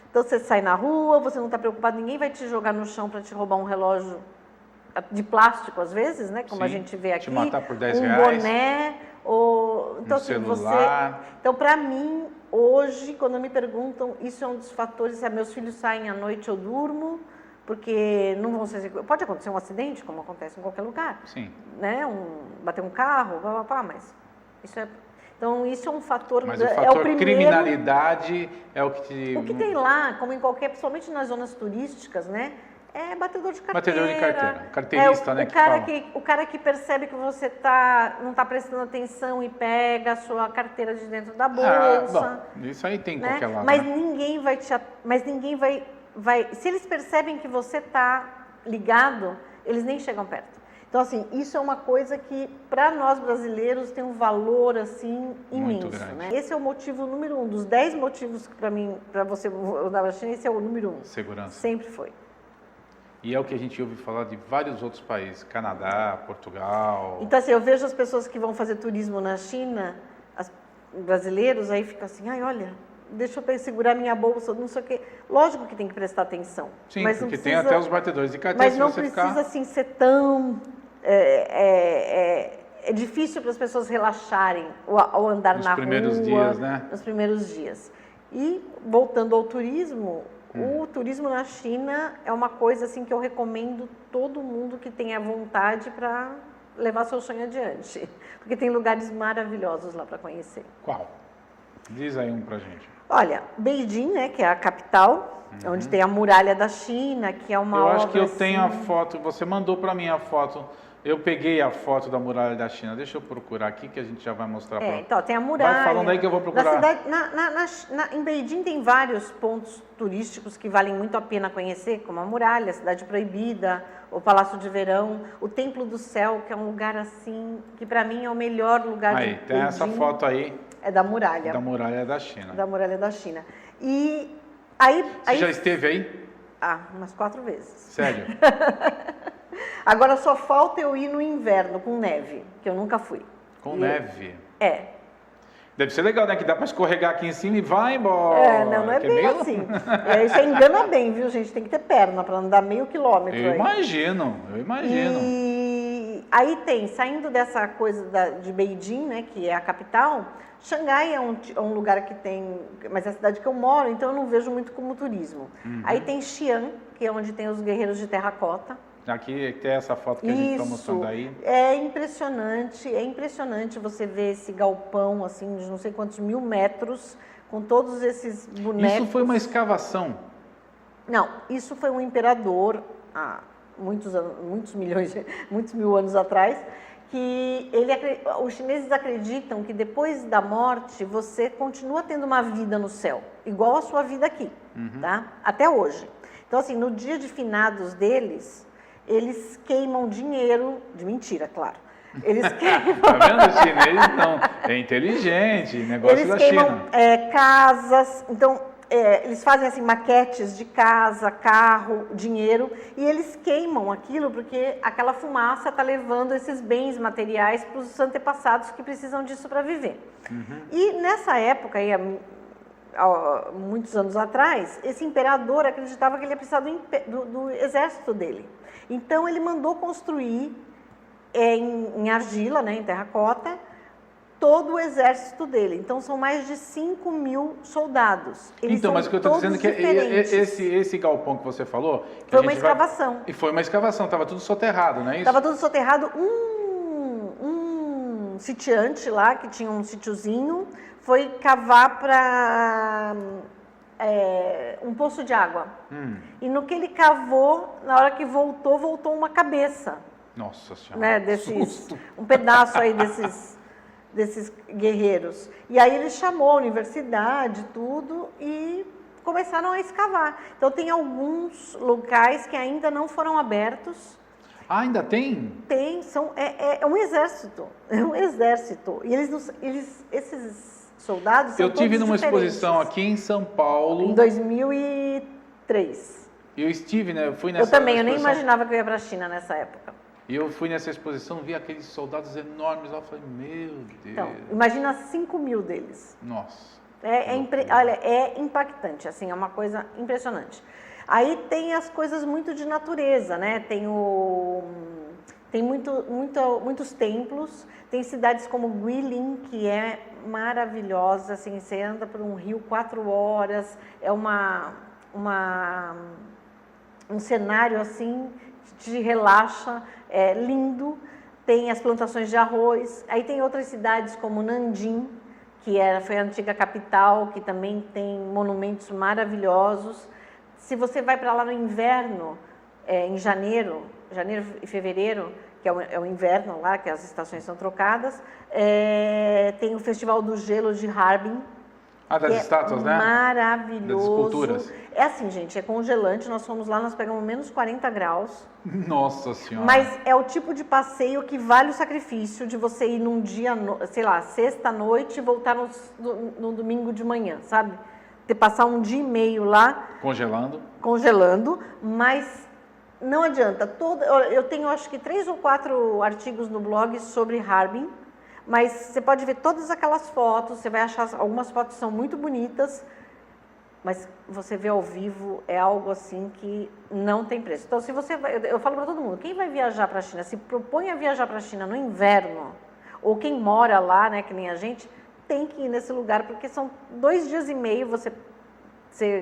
Então você sai na rua, você não está preocupado, ninguém vai te jogar no chão para te roubar um relógio de plástico às vezes, né? Como Sim, a gente vê aqui. te matar por 10 um reais. boné, ou então assim, celular. Então para mim hoje, quando me perguntam, isso é um dos fatores, se meus filhos saem à noite eu durmo, porque não vão ser, pode acontecer um acidente, como acontece em qualquer lugar. Sim. Né? Bater um carro, mas isso é. Então, isso é um fator... Mas o fator criminalidade é o que te... O que tem lá, como em qualquer... Principalmente nas zonas turísticas, né? É batedor de carteira. Batedor de carteira. Carteirista, né? O cara que percebe que você não está prestando atenção e pega a sua carteira de dentro da bolsa. Bom, isso aí tem em né? qualquer lado. Mas né? ninguém vai... Se eles percebem que você está ligado, eles nem chegam perto. Então, assim, isso é uma coisa que, para nós brasileiros, tem um valor, assim, imenso, né? Esse é o motivo número 1. Dos 10 motivos que, para você andar na China, esse é o número 1. Segurança. Sempre foi. E é o que a gente ouve falar de vários outros países. Canadá, Portugal... Então, assim, eu vejo as pessoas que vão fazer turismo na China, brasileiros, aí ficam assim, ai, olha... Deixa eu segurar minha bolsa, não sei o quê. Lógico que tem que prestar atenção. Sim, mas porque não precisa, tem até os batedores de carteira. Mas não precisa, assim, ser tão... É difícil para as pessoas relaxarem ao andar na rua. Nos primeiros dias, né? Nos primeiros dias. E, voltando ao turismo, o turismo na China é uma coisa, assim, que eu recomendo todo mundo que tenha vontade para levar seu sonho adiante. Porque tem lugares maravilhosos lá para conhecer. Qual? Diz aí um pra gente. Olha, Beijing, né, que é a capital, onde tem a muralha da China, que é uma Eu obra, acho que eu tenho a assim... foto, você mandou para mim a foto, eu peguei a foto da muralha da China, deixa eu procurar aqui que a gente já vai mostrar para... Então, tem a muralha... Vai falando aí que eu vou procurar. Em Beijing tem vários pontos turísticos que valem muito a pena conhecer, como a muralha, a Cidade Proibida, o Palácio de Verão, o Templo do Céu, que é um lugar assim, que para mim é o melhor lugar de Beijing. Aí, tem essa foto aí. É da muralha. Da muralha da China. Da muralha da China. E aí... Você já esteve aí? Umas 4 vezes. Sério? Agora só falta eu ir no inverno com neve, que eu nunca fui. Com neve? É. Deve ser legal, né? Que dá para escorregar aqui em cima e vai embora. Não é bem assim. Isso engana bem, viu, gente? Tem que ter perna para andar meio quilômetro. Eu imagino. E aí tem, saindo dessa coisa de Beijing, né, que é a capital, Xangai é um lugar que tem, mas é a cidade que eu moro, então eu não vejo muito como turismo. Aí tem Xi'an, que é onde tem os guerreiros de terracota. Aqui tem essa foto que a gente está mostrando aí. É impressionante você ver esse galpão, assim, de não sei quantos 1000 metros, com todos esses bonecos. Isso foi uma escavação? Não, isso foi um imperador, há muitos mil anos atrás, que os chineses acreditam que depois da morte você continua tendo uma vida no céu, igual a sua vida aqui, tá? Até hoje. Então, assim, no dia de finados deles, eles queimam dinheiro, de mentira, claro. Eles queimam... Tá vendo? Os chineses não. É inteligente, negócio eles da queimam, China. Casas, então... eles fazem assim maquetes de casa, carro, dinheiro, e eles queimam aquilo porque aquela fumaça está levando esses bens materiais para os antepassados que precisam disso para viver. E nessa época, aí, há muitos anos atrás, esse imperador acreditava que ele ia precisar do exército dele. Então ele mandou construir em argila, né, em terracota, todo o exército dele. Então, são mais de 5.000 soldados. Então, mas o que eu estou dizendo é que esse galpão que você falou... Foi uma escavação. E foi uma escavação, estava tudo soterrado, não é isso? Estava tudo soterrado. Um sitiante lá, que tinha um sítiozinho, foi cavar para um poço de água. E no que ele cavou, na hora que voltou uma cabeça. Nossa Senhora, né, um pedaço aí desses guerreiros. E aí ele chamou a universidade, tudo, e começaram a escavar. Então tem alguns locais que ainda não foram abertos. Ah, ainda tem? Tem, é um exército. É um exército. E esses soldados são Eu tive todos numa diferentes. exposição aqui em São Paulo. Em 2003. Eu estive, né? Eu fui nessa Eu também, eu nem exposição. imaginava que eu ia para a China nessa época. E eu fui nessa exposição, vi aqueles soldados enormes lá, eu falei, meu Deus. Então, imagina 5 mil deles. Nossa. Olha, é impactante, assim, é uma coisa impressionante. Aí tem as coisas muito de natureza, né? Tem muitos templos, tem cidades como Guilin, que é maravilhosa, assim, você anda por um rio 4 horas, é um cenário assim que te relaxa, é lindo, tem as plantações de arroz. Aí tem outras cidades como Nanjing, que foi a antiga capital, que também tem monumentos maravilhosos. Se você vai para lá no inverno, em janeiro e fevereiro, que é o inverno lá, que as estações são trocadas, tem o Festival do Gelo de Harbin. Das estátuas, né? Maravilhoso. Das esculturas. É assim, gente, é congelante. Nós fomos lá, nós pegamos menos 40 graus. Nossa Senhora. Mas é o tipo de passeio que vale o sacrifício de você ir num dia, sei lá, sexta-noite e voltar no domingo de manhã, sabe? Passar um dia e meio lá. Congelando, mas não adianta. Eu tenho, acho que 3 ou 4 artigos no blog sobre Harbin. Mas você pode ver todas aquelas fotos, você vai achar, algumas fotos são muito bonitas, mas você vê ao vivo é algo assim que não tem preço. Então, se você eu falo para todo mundo, quem vai viajar para a China, se propõe a viajar para a China no inverno, ou quem mora lá, né, que nem a gente, tem que ir nesse lugar, porque são 2 dias e meio você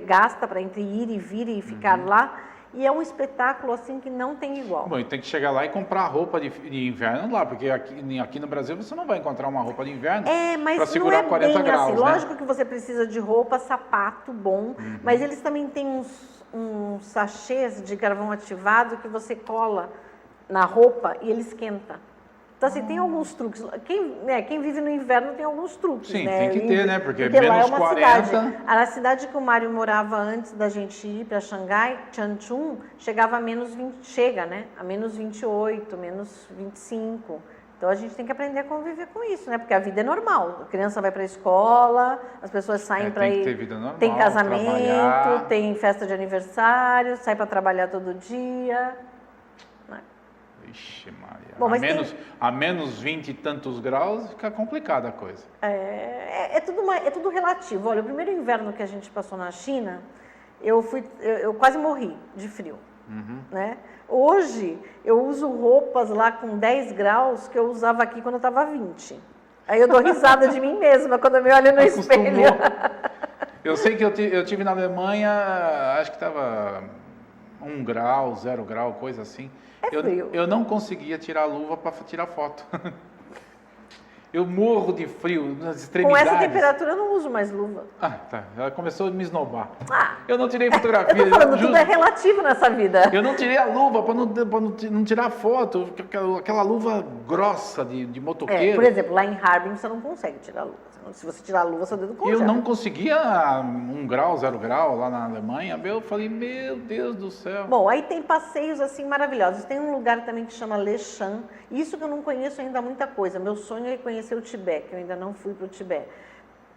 gasta para entre ir e vir e ficar lá. E é um espetáculo assim que não tem igual. Bom, e tem que chegar lá e comprar roupa de inverno lá, porque aqui no Brasil você não vai encontrar uma roupa de inverno para segurar 40 graus, assim. né? Lógico que você precisa de roupa, sapato bom, mas eles também têm uns sachês de carvão ativado que você cola na roupa e ele esquenta. Então, assim, tem alguns truques. Quem vive no inverno tem alguns truques, Sim, né? tem que ter, né? Porque lá menos é uma 40... cidade. A cidade que o Mário morava antes da gente ir para Xangai, Changchun, chegava a menos 20, né? A menos 28, menos 25. Então, a gente tem que aprender a conviver com isso, né? Porque a vida é normal. A criança vai para a escola, as pessoas saem para ir... Tem que ter vida normal, tem casamento, trabalhar. Tem festa de aniversário, sai para trabalhar todo dia... Ixi, Maria. Bom, A menos 20 e tantos graus fica complicada a coisa. É tudo relativo. Olha, o primeiro inverno que a gente passou na China, eu quase morri de frio. Né? Hoje, eu uso roupas lá com 10 graus que eu usava aqui quando eu estava 20. Aí eu dou risada de mim mesma quando eu me olho no espelho. Eu sei que eu tive na Alemanha, acho que estava 1 grau, 0 grau, coisa assim. Eu não conseguia tirar a luva para tirar foto. Eu morro de frio nas extremidades. Com essa temperatura eu não uso mais luva. Tá. Ela começou a me esnobar. Eu não tirei fotografia. Eu tô falando, tudo é relativo nessa vida. Eu não tirei a luva para não tirar foto. Aquela luva grossa de motoqueiro. Por exemplo, lá em Harbin você não consegue tirar a luva. Se você tirar a luva, seu dedo congela. Eu não conseguia 1 grau, 0 grau lá na Alemanha. Eu falei, meu Deus do céu. Bom, aí tem passeios assim maravilhosos. Tem um lugar também que chama Leshan. Isso que eu não conheço ainda muita coisa. Meu sonho é conhecer o Tibete, que eu ainda não fui para o Tibete.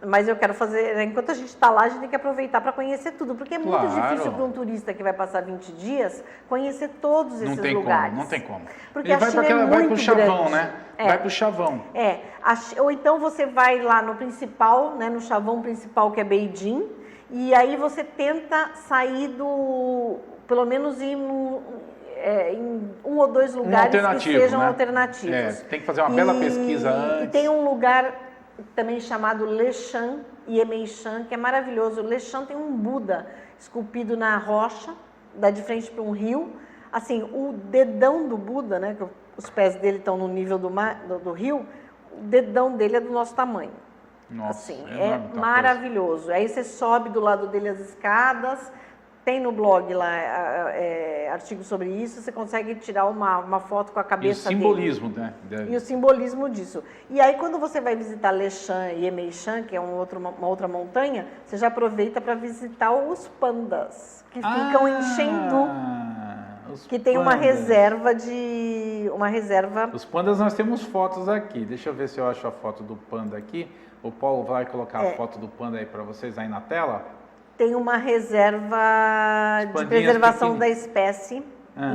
Mas eu quero fazer, enquanto a gente está lá, a gente tem que aproveitar para conhecer tudo, porque é muito difícil para um turista que vai passar 20 dias conhecer todos esses lugares. Não tem como. Porque ele vai para o Chavão, né? Vai para o Chavão. Ou então você vai lá no principal, né, no Chavão principal, que é Beijing, e aí você tenta sair pelo menos em 1 ou 2 lugares que sejam alternativos. Tem que fazer uma bela pesquisa antes. E tem um lugar também chamado Leshan e Emeishan, que é maravilhoso. O Leshan tem um Buda esculpido na rocha, dá de frente para um rio. Assim, o dedão do Buda, né, que os pés dele estão no nível do rio, o dedão dele é do nosso tamanho. Nossa, assim, é maravilhoso. Aí você sobe do lado dele as escadas. Tem no blog lá artigo sobre isso, você consegue tirar uma foto com a cabeça dele. E o simbolismo, né? E o simbolismo disso. E aí, quando você vai visitar Leshan e Emeishan, que é uma outra montanha, você já aproveita para visitar os pandas, que ficam em Chengdu. que tem uma reserva de... Os pandas nós temos fotos aqui. Deixa eu ver se eu acho a foto do panda aqui. O Paulo vai colocar a foto do panda aí para vocês aí na tela. Tem uma reserva de preservação da espécie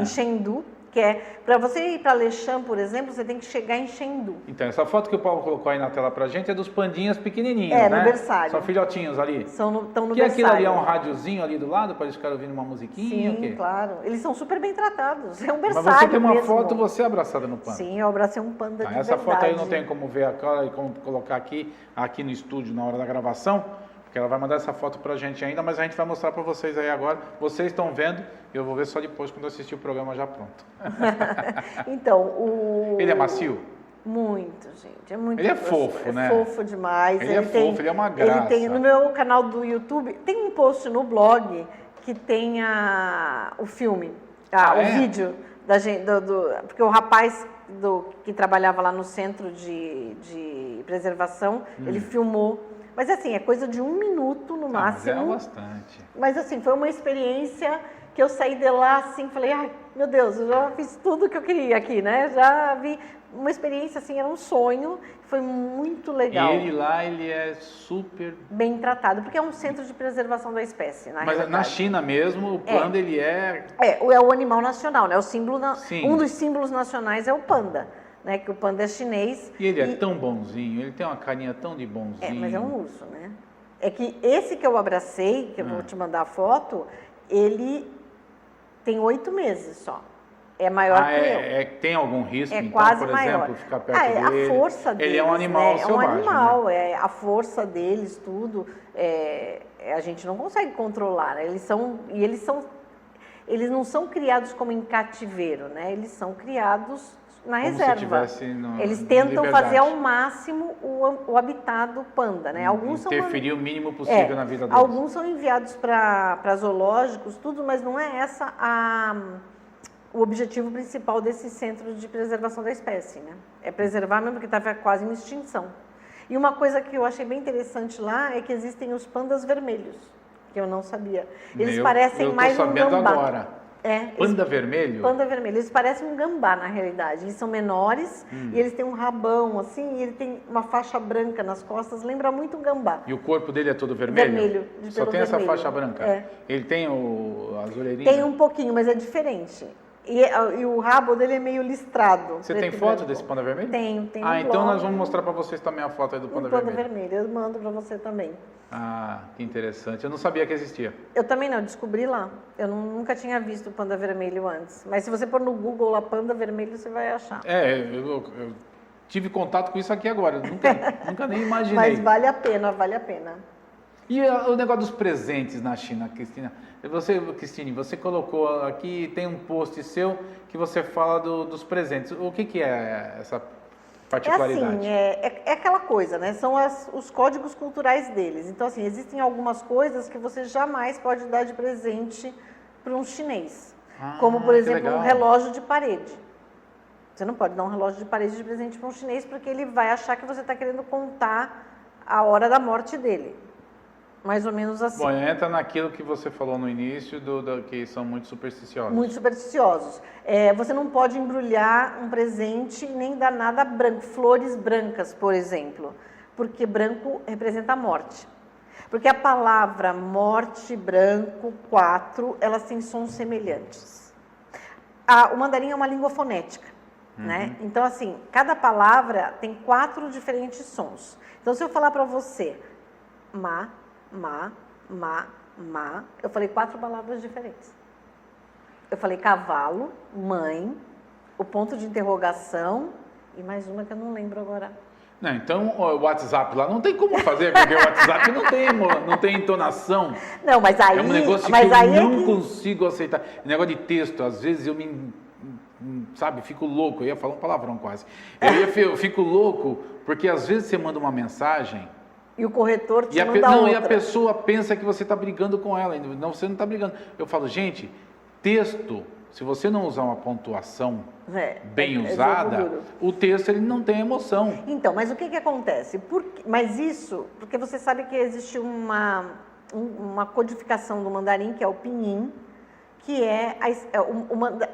em Chengdu, que é, para você ir para Leshan, por exemplo, você tem que chegar em Chengdu. Então, essa foto que o Paulo colocou aí na tela pra gente é dos pandinhas pequenininhos, né? no berçário. São filhotinhos ali. Estão no berçário. E aquilo ali é um rádiozinho ali do lado, para eles ficarem ouvindo uma musiquinha? Sim, claro. Eles são super bem tratados. É um berçário. Mas você tem uma mesmo. foto, você abraçada no panda. Sim, eu abracei um panda de essa verdade. foto aí eu não tenho como ver agora e como colocar aqui no estúdio na hora da gravação, porque ela vai mandar essa foto pra gente ainda, mas a gente vai mostrar pra vocês aí agora. Vocês estão vendo e eu vou ver só depois quando eu assistir o programa já pronto. Então, Ele é macio? Muito, gente. É muito Ele é fofo, né? É fofo demais. Ele é fofo, ele é uma graça. Ele tem, no meu canal do YouTube, tem um post no blog que tem o filme, o vídeo da gente, porque o rapaz que trabalhava lá no centro de preservação, ele filmou. Mas assim, é coisa de 1 minuto no máximo. Mas é bastante. Mas assim, foi uma experiência que eu saí de lá assim, falei, ai, meu Deus, eu já fiz tudo que eu queria aqui, né? Já vi uma experiência assim, era um sonho, foi muito legal. E ele lá, ele é super... bem tratado, porque é um centro de preservação da espécie, na Mas realidade. na China mesmo, o panda, ele é... É o animal nacional, né? O símbolo um dos símbolos nacionais é o panda. Né, que o panda é chinês. E ele é tão bonzinho, ele tem uma carinha tão de bonzinho. Mas é um urso, né? É que esse que eu abracei, que eu vou te mandar a foto, ele tem 8 meses só. É maior que eu. Tem algum risco, é então, quase por maior. exemplo, ficar perto dele? A força deles, ele é um animal selvagem. É um animal, né? a força deles, tudo, a gente não consegue controlar. Né? Eles não são criados como em cativeiro, né? Eles são criados na como reserva. Eles tentam fazer ao máximo o habitat do panda, né? Alguns interferir o mínimo possível na vida deles. Alguns são enviados para zoológicos, tudo, mas não é essa o objetivo principal desse centro de preservação da espécie, né? É preservar mesmo, porque estava quase em extinção. E uma coisa que eu achei bem interessante lá é que existem os pandas vermelhos, que eu não sabia. Eles parecem mais um gambá. Agora. Panda vermelho? Panda vermelho. Eles parecem um gambá, na realidade. Eles são menores e eles têm um rabão, assim, e ele tem uma faixa branca nas costas, lembra muito um gambá. E o corpo dele é todo vermelho? Vermelho, de Só tem vermelho. Essa faixa branca? Ele tem as orelhinhas? Tem um pouquinho, mas é diferente. E o rabo dele é meio listrado. Você tem foto desse panda vermelho? Tem no blog. Então nós vamos mostrar para vocês também a foto aí do panda vermelho. Panda vermelho, eu mando para você também. Que interessante. Eu não sabia que existia. Eu também não, descobri lá. Eu nunca tinha visto o panda vermelho antes. Mas se você pôr no Google lá, panda vermelho, você vai achar. Eu tive contato com isso aqui agora. Nunca nem imaginei. Mas vale a pena, vale a pena. E o negócio dos presentes na China, Cristina? Cristine, você colocou aqui, tem um post seu que você fala dos presentes. O que é essa particularidade? É aquela coisa, né? São os códigos culturais deles. Então, assim, existem algumas coisas que você jamais pode dar de presente para um chinês. Como, por exemplo, um relógio de parede. Você não pode dar um relógio de parede de presente para um chinês porque ele vai achar que você está querendo contar a hora da morte dele. Mais ou menos assim. Bom, entra naquilo que você falou no início, que são muito supersticiosos. Muito supersticiosos. Você não pode embrulhar um presente e nem dar nada branco, flores brancas, por exemplo, porque branco representa a morte. Porque a palavra morte, branco, 4, elas têm sons semelhantes. O mandarim é uma língua fonética, né? Então, assim, cada palavra tem 4 diferentes sons. Então, se eu falar para você, ma, eu falei 4 palavras diferentes. Eu falei cavalo, mãe, o ponto de interrogação e mais uma que eu não lembro agora. Não, então o WhatsApp lá não tem como fazer, porque o WhatsApp não tem entonação. Não, mas aí... É um negócio que eu não consigo aceitar. Negócio de texto, às vezes eu fico louco. Eu ia falar um palavrão quase. Eu fico louco, porque às vezes você manda uma mensagem... E o corretor te manda outra. E a pessoa pensa que você está brigando com ela. Não, você não está brigando. Eu falo, gente, texto, se você não usar uma pontuação bem usada, o texto ele não tem emoção. Então, mas o que acontece? Mas isso, porque você sabe que existe uma codificação do mandarim, que é o pinyin, que é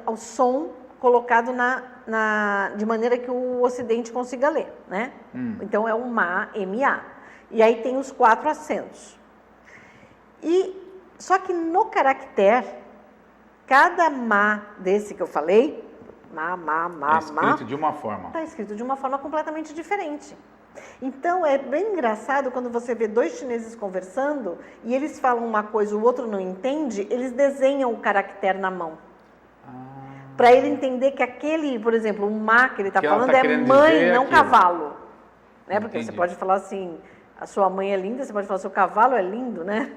o som colocado de maneira que o Ocidente consiga ler, né? Então, é o Ma, M-A. E aí tem os 4 acentos. Só que no caractere, cada Ma desse que eu falei, Ma, escrito de uma forma. Está escrito de uma forma completamente diferente. Então, é bem engraçado quando você vê 2 chineses conversando e eles falam uma coisa, o outro não entende, eles desenham o caractere na mão. Para ele entender que aquele, por exemplo, o Ma que ele está falando é mãe, não cavalo. Né? Porque você pode falar assim, a sua mãe é linda, você pode falar, seu cavalo é lindo, né?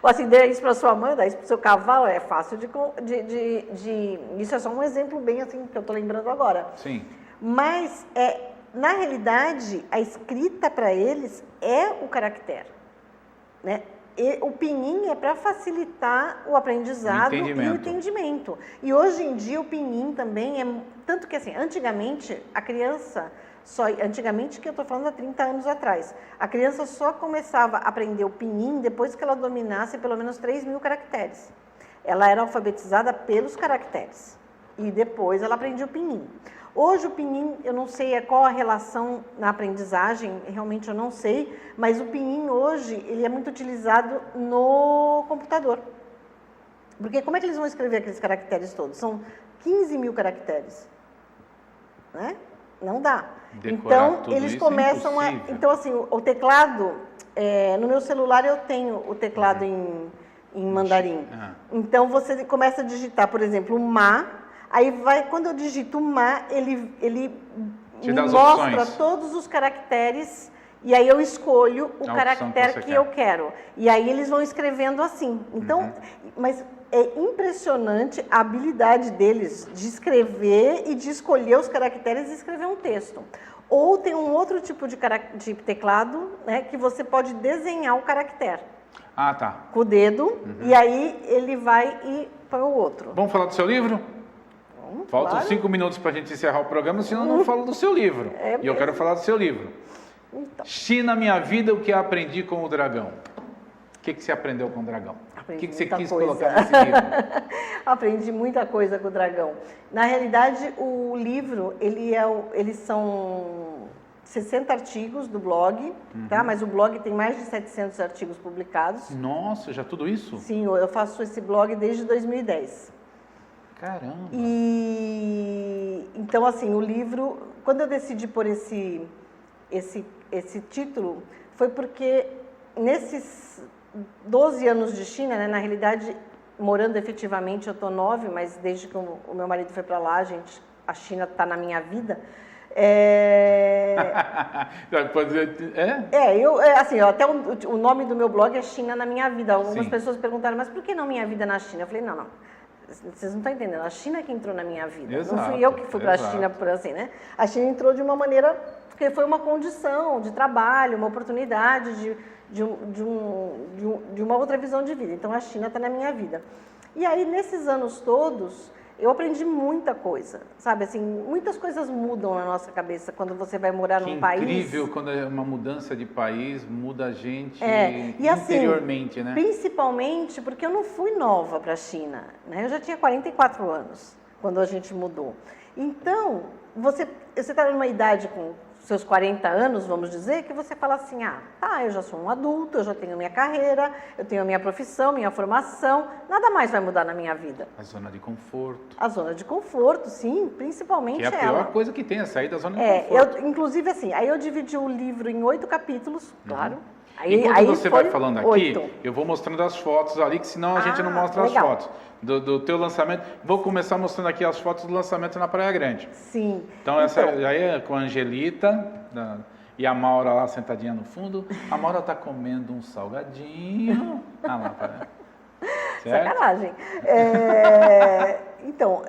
Ou assim, dê isso para sua mãe, dá isso para o seu cavalo, é fácil de... Isso é só um exemplo bem assim, que eu estou lembrando agora. Sim. Mas, na realidade, a escrita para eles é o caractere, né? E o pinyin é para facilitar o aprendizado e o entendimento. E hoje em dia o pinyin também é... Tanto que assim, antigamente a criança... Antigamente, que eu estou falando há 30 anos atrás, a criança só começava a aprender o pinyin depois que ela dominasse pelo menos 3.000 caracteres. Ela era alfabetizada pelos caracteres e depois ela aprendia o pinyin. Hoje o pinyin, eu não sei qual a relação na aprendizagem, realmente eu não sei, mas o pinyin hoje ele é muito utilizado no computador. Porque como é que eles vão escrever aqueles caracteres todos? São 15.000 caracteres, né? Não dá. Então, eles começam a... Então, assim, o teclado... no meu celular eu tenho o teclado em mandarim. Então, você começa a digitar, por exemplo, o Ma. Aí, quando eu digito o Ma, ele me mostra todos os caracteres. E aí, eu escolho o caractere que eu quero. E aí, eles vão escrevendo assim. Então, mas... É impressionante a habilidade deles de escrever e de escolher os caracteres e escrever um texto. Ou tem um outro tipo de teclado, né, que você pode desenhar o caractere. Ah, tá. Com o dedo, e aí ele vai e põe o outro. Vamos falar do seu livro? Faltam 5 minutos para a gente encerrar o programa, senão eu não falo do seu livro. E eu quero falar do seu livro. Então. China, minha vida, o que eu aprendi com o dragão. O que você aprendeu com o dragão? O que você quis colocar nesse livro? Aprendi muita coisa com o dragão. Na realidade, o livro, eles são 60 artigos do blog, tá? Mas o blog tem mais de 700 artigos publicados. Nossa, já tudo isso? Sim, eu faço esse blog desde 2010. Caramba! Então, assim, o livro, quando eu decidi pôr esse título, foi porque nesses 12 anos de China, né, na realidade, morando efetivamente, eu estou 9, mas desde que o meu marido foi para lá, a China está na minha vida. Assim, até o nome do meu blog é China na minha vida. Algumas pessoas perguntaram, mas por que não minha vida na China? Eu falei, não, vocês não estão entendendo, a China que entrou na minha vida. Exato, não fui eu que fui para a China por assim, né? A China entrou de uma maneira, porque foi uma condição de trabalho, uma oportunidade de uma outra visão de vida. Então, a China está na minha vida. E aí, nesses anos todos, eu aprendi muita coisa, sabe? Assim, muitas coisas mudam na nossa cabeça quando você vai morar num país. Incrível quando é uma mudança de país, muda a gente e interiormente, assim, né? Principalmente porque eu não fui nova para a China, né? Eu já tinha 44 anos quando a gente mudou. Então, você está numa idade com seus 40 anos, vamos dizer, que você fala assim, eu já sou um adulto, eu já tenho minha carreira, eu tenho a minha profissão, minha formação, nada mais vai mudar na minha vida. A zona de conforto. A zona de conforto, sim, principalmente ela. Que é a pior coisa que tem, é sair da zona de conforto. Inclusive assim, aí eu dividi o livro em 8 capítulos, claro. Enquanto você vai falando aqui, eu vou mostrando as fotos ali, que senão a gente não mostra as fotos do teu lançamento. Vou começar mostrando aqui as fotos do lançamento na Praia Grande. Sim. Então, essa aí é com a Angelita e a Maura lá sentadinha no fundo. A Maura está comendo um salgadinho. Lá, certo? Sacanagem. Então,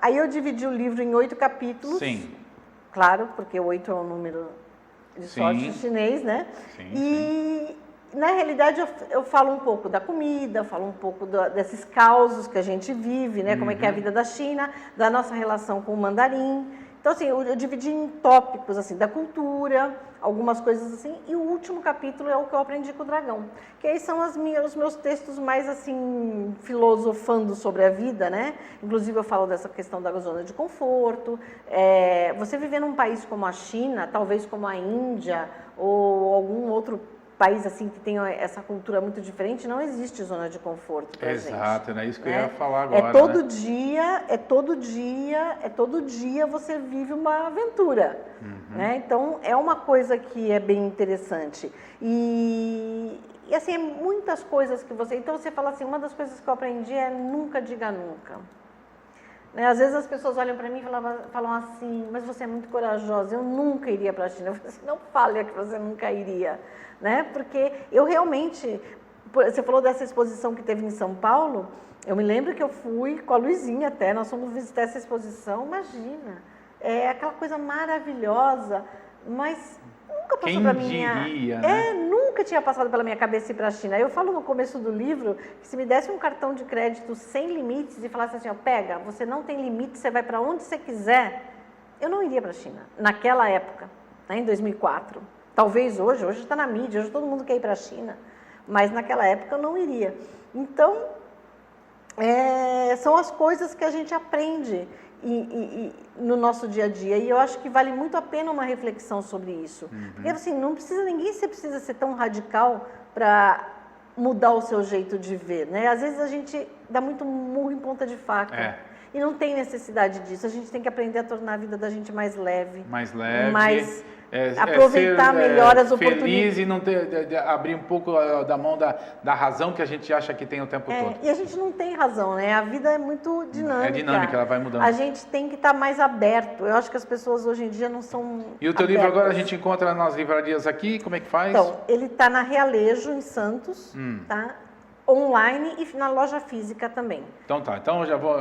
aí eu dividi o livro em 8 capítulos. Sim. Claro, porque 8 é um número de sorte chinês, né? Sim. Na realidade, eu falo um pouco da comida, falo um pouco desses causos que a gente vive, né? Como é que é a vida da China, da nossa relação com o mandarim, Então, assim, eu dividi em tópicos, assim, da cultura, algumas coisas assim, e o último capítulo é o que eu aprendi com o dragão, que aí são os meus textos mais, assim, filosofando sobre a vida, né? Inclusive, eu falo dessa questão da zona de conforto. Você viver num país como a China, talvez como a Índia, ou algum outro país assim que tem essa cultura muito diferente, não existe zona de conforto pra gente. Exato, é isso que eu ia falar agora. É todo dia você vive uma aventura, né? Então é uma coisa que é bem interessante. E assim, muitas coisas que você... Então você fala assim, uma das coisas que eu aprendi é nunca diga nunca. Né? Às vezes as pessoas olham para mim e falam assim, mas você é muito corajosa, eu nunca iria para a China. Eu falo assim, não fale que você nunca iria, né? Porque eu realmente, você falou dessa exposição que teve em São Paulo, eu me lembro que eu fui com a Luizinha até, nós fomos visitar essa exposição, imagina, é aquela coisa maravilhosa, mas nunca passou para diria, né? Nunca tinha passado pela minha cabeça ir para a China. Eu falo no começo do livro que se me desse um cartão de crédito sem limites e falasse assim, ó, pega, você não tem limite, você vai para onde você quiser, eu não iria para a China, naquela época, né, em 2004. Talvez hoje está na mídia, hoje todo mundo quer ir para a China, mas naquela época eu não iria. Então, são as coisas que a gente aprende no nosso dia a dia, e eu acho que vale muito a pena uma reflexão sobre isso. Porque assim, ninguém precisa ser tão radical para mudar o seu jeito de ver, né? Às vezes a gente dá muito murro em ponta de faca. E não tem necessidade disso. A gente tem que aprender a tornar a vida da gente mais leve. Mais aproveitar melhor as oportunidades. Feliz e não abrir um pouco da mão da razão que a gente acha que tem o tempo todo. E a gente não tem razão, né? A vida é muito dinâmica. É dinâmica, ela vai mudando. A gente tem que estar mais aberto. Eu acho que as pessoas hoje em dia não são E o teu livro agora a gente encontra nas livrarias aqui, como é que faz? Então, ele está na Realejo, em Santos, tá? Online e na loja física também. Então tá,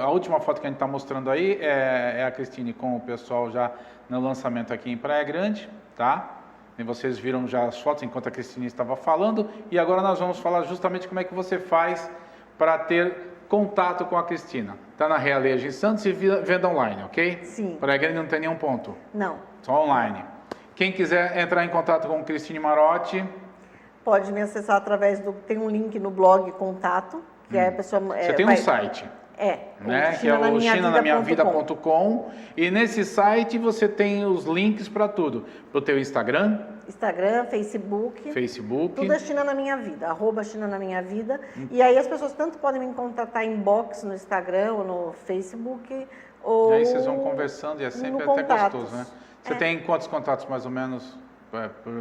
a última foto que a gente está mostrando aí é a Cristine com o pessoal já no lançamento aqui em Praia Grande, tá? E vocês viram já as fotos enquanto a Cristine estava falando, e agora nós vamos falar justamente como é que você faz para ter contato com a Cristina. Está na Realejo em Santos e venda online, ok? Sim. Praia Grande não tem nenhum ponto? Não. Só online. Quem quiser entrar em contato com Cristine Marotti... Pode me acessar através tem um link no blog Contato, que a pessoa... Você tem um site. Né? Que é o chinanamiavida.com, e nesse site você tem os links para tudo. Para o teu Instagram, Facebook. Tudo é China na Minha Vida, @China na Minha Vida. E aí as pessoas tanto podem me contatar em inbox no Instagram ou no Facebook, ou e aí vocês vão conversando e é sempre até gostoso, né? Você tem quantos contatos mais ou menos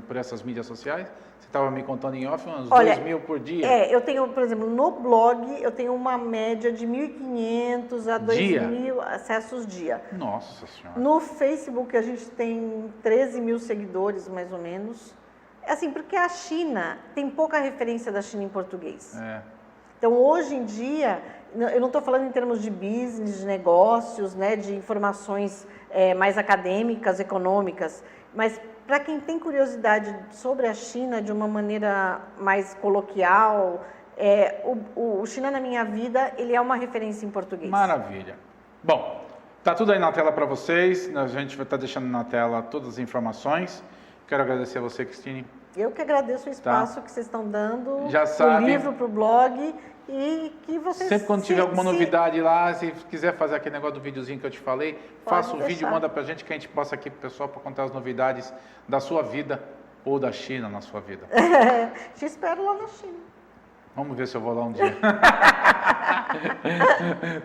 por essas mídias sociais? Você estava me contando em off, uns 2.000 por dia? Eu tenho, por exemplo, no blog, eu tenho uma média de 1.500 a 2.000 acessos dia. Nossa Senhora! No Facebook, a gente tem 13 mil seguidores, mais ou menos. É assim, porque a China tem pouca referência da China em português. Então, hoje em dia, eu não estou falando em termos de business, de negócios, né, de informações mais acadêmicas, econômicas, mas para quem tem curiosidade sobre a China de uma maneira mais coloquial, o China na Minha Vida, ele é uma referência em português. Maravilha. Bom, tá tudo aí na tela para vocês, a gente vai estar deixando na tela todas as informações. Quero agradecer a você, Cristine. Eu que agradeço o espaço que vocês estão dando, já sabe, o livro, para o blog, e que vocês... Sempre quando tiver alguma novidade lá, se quiser fazer aquele negócio do videozinho que eu te falei, faça o vídeo, manda pra gente que a gente possa aqui pro pessoal para contar as novidades da sua vida ou da China na sua vida. Te espero lá na China. Vamos ver se eu vou lá um dia.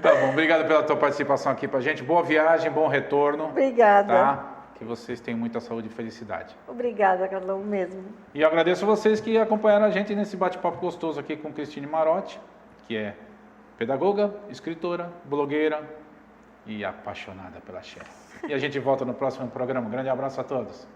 Tá bom, obrigado pela tua participação aqui pra gente. Boa viagem, bom retorno. Obrigada. Tá? Que vocês tenham muita saúde e felicidade. Obrigada, Carlão, mesmo. E eu agradeço a vocês que acompanharam a gente nesse bate-papo gostoso aqui com Cristine Marotti, que é pedagoga, escritora, blogueira e apaixonada pela chefe. E a gente volta no próximo programa. Um grande abraço a todos.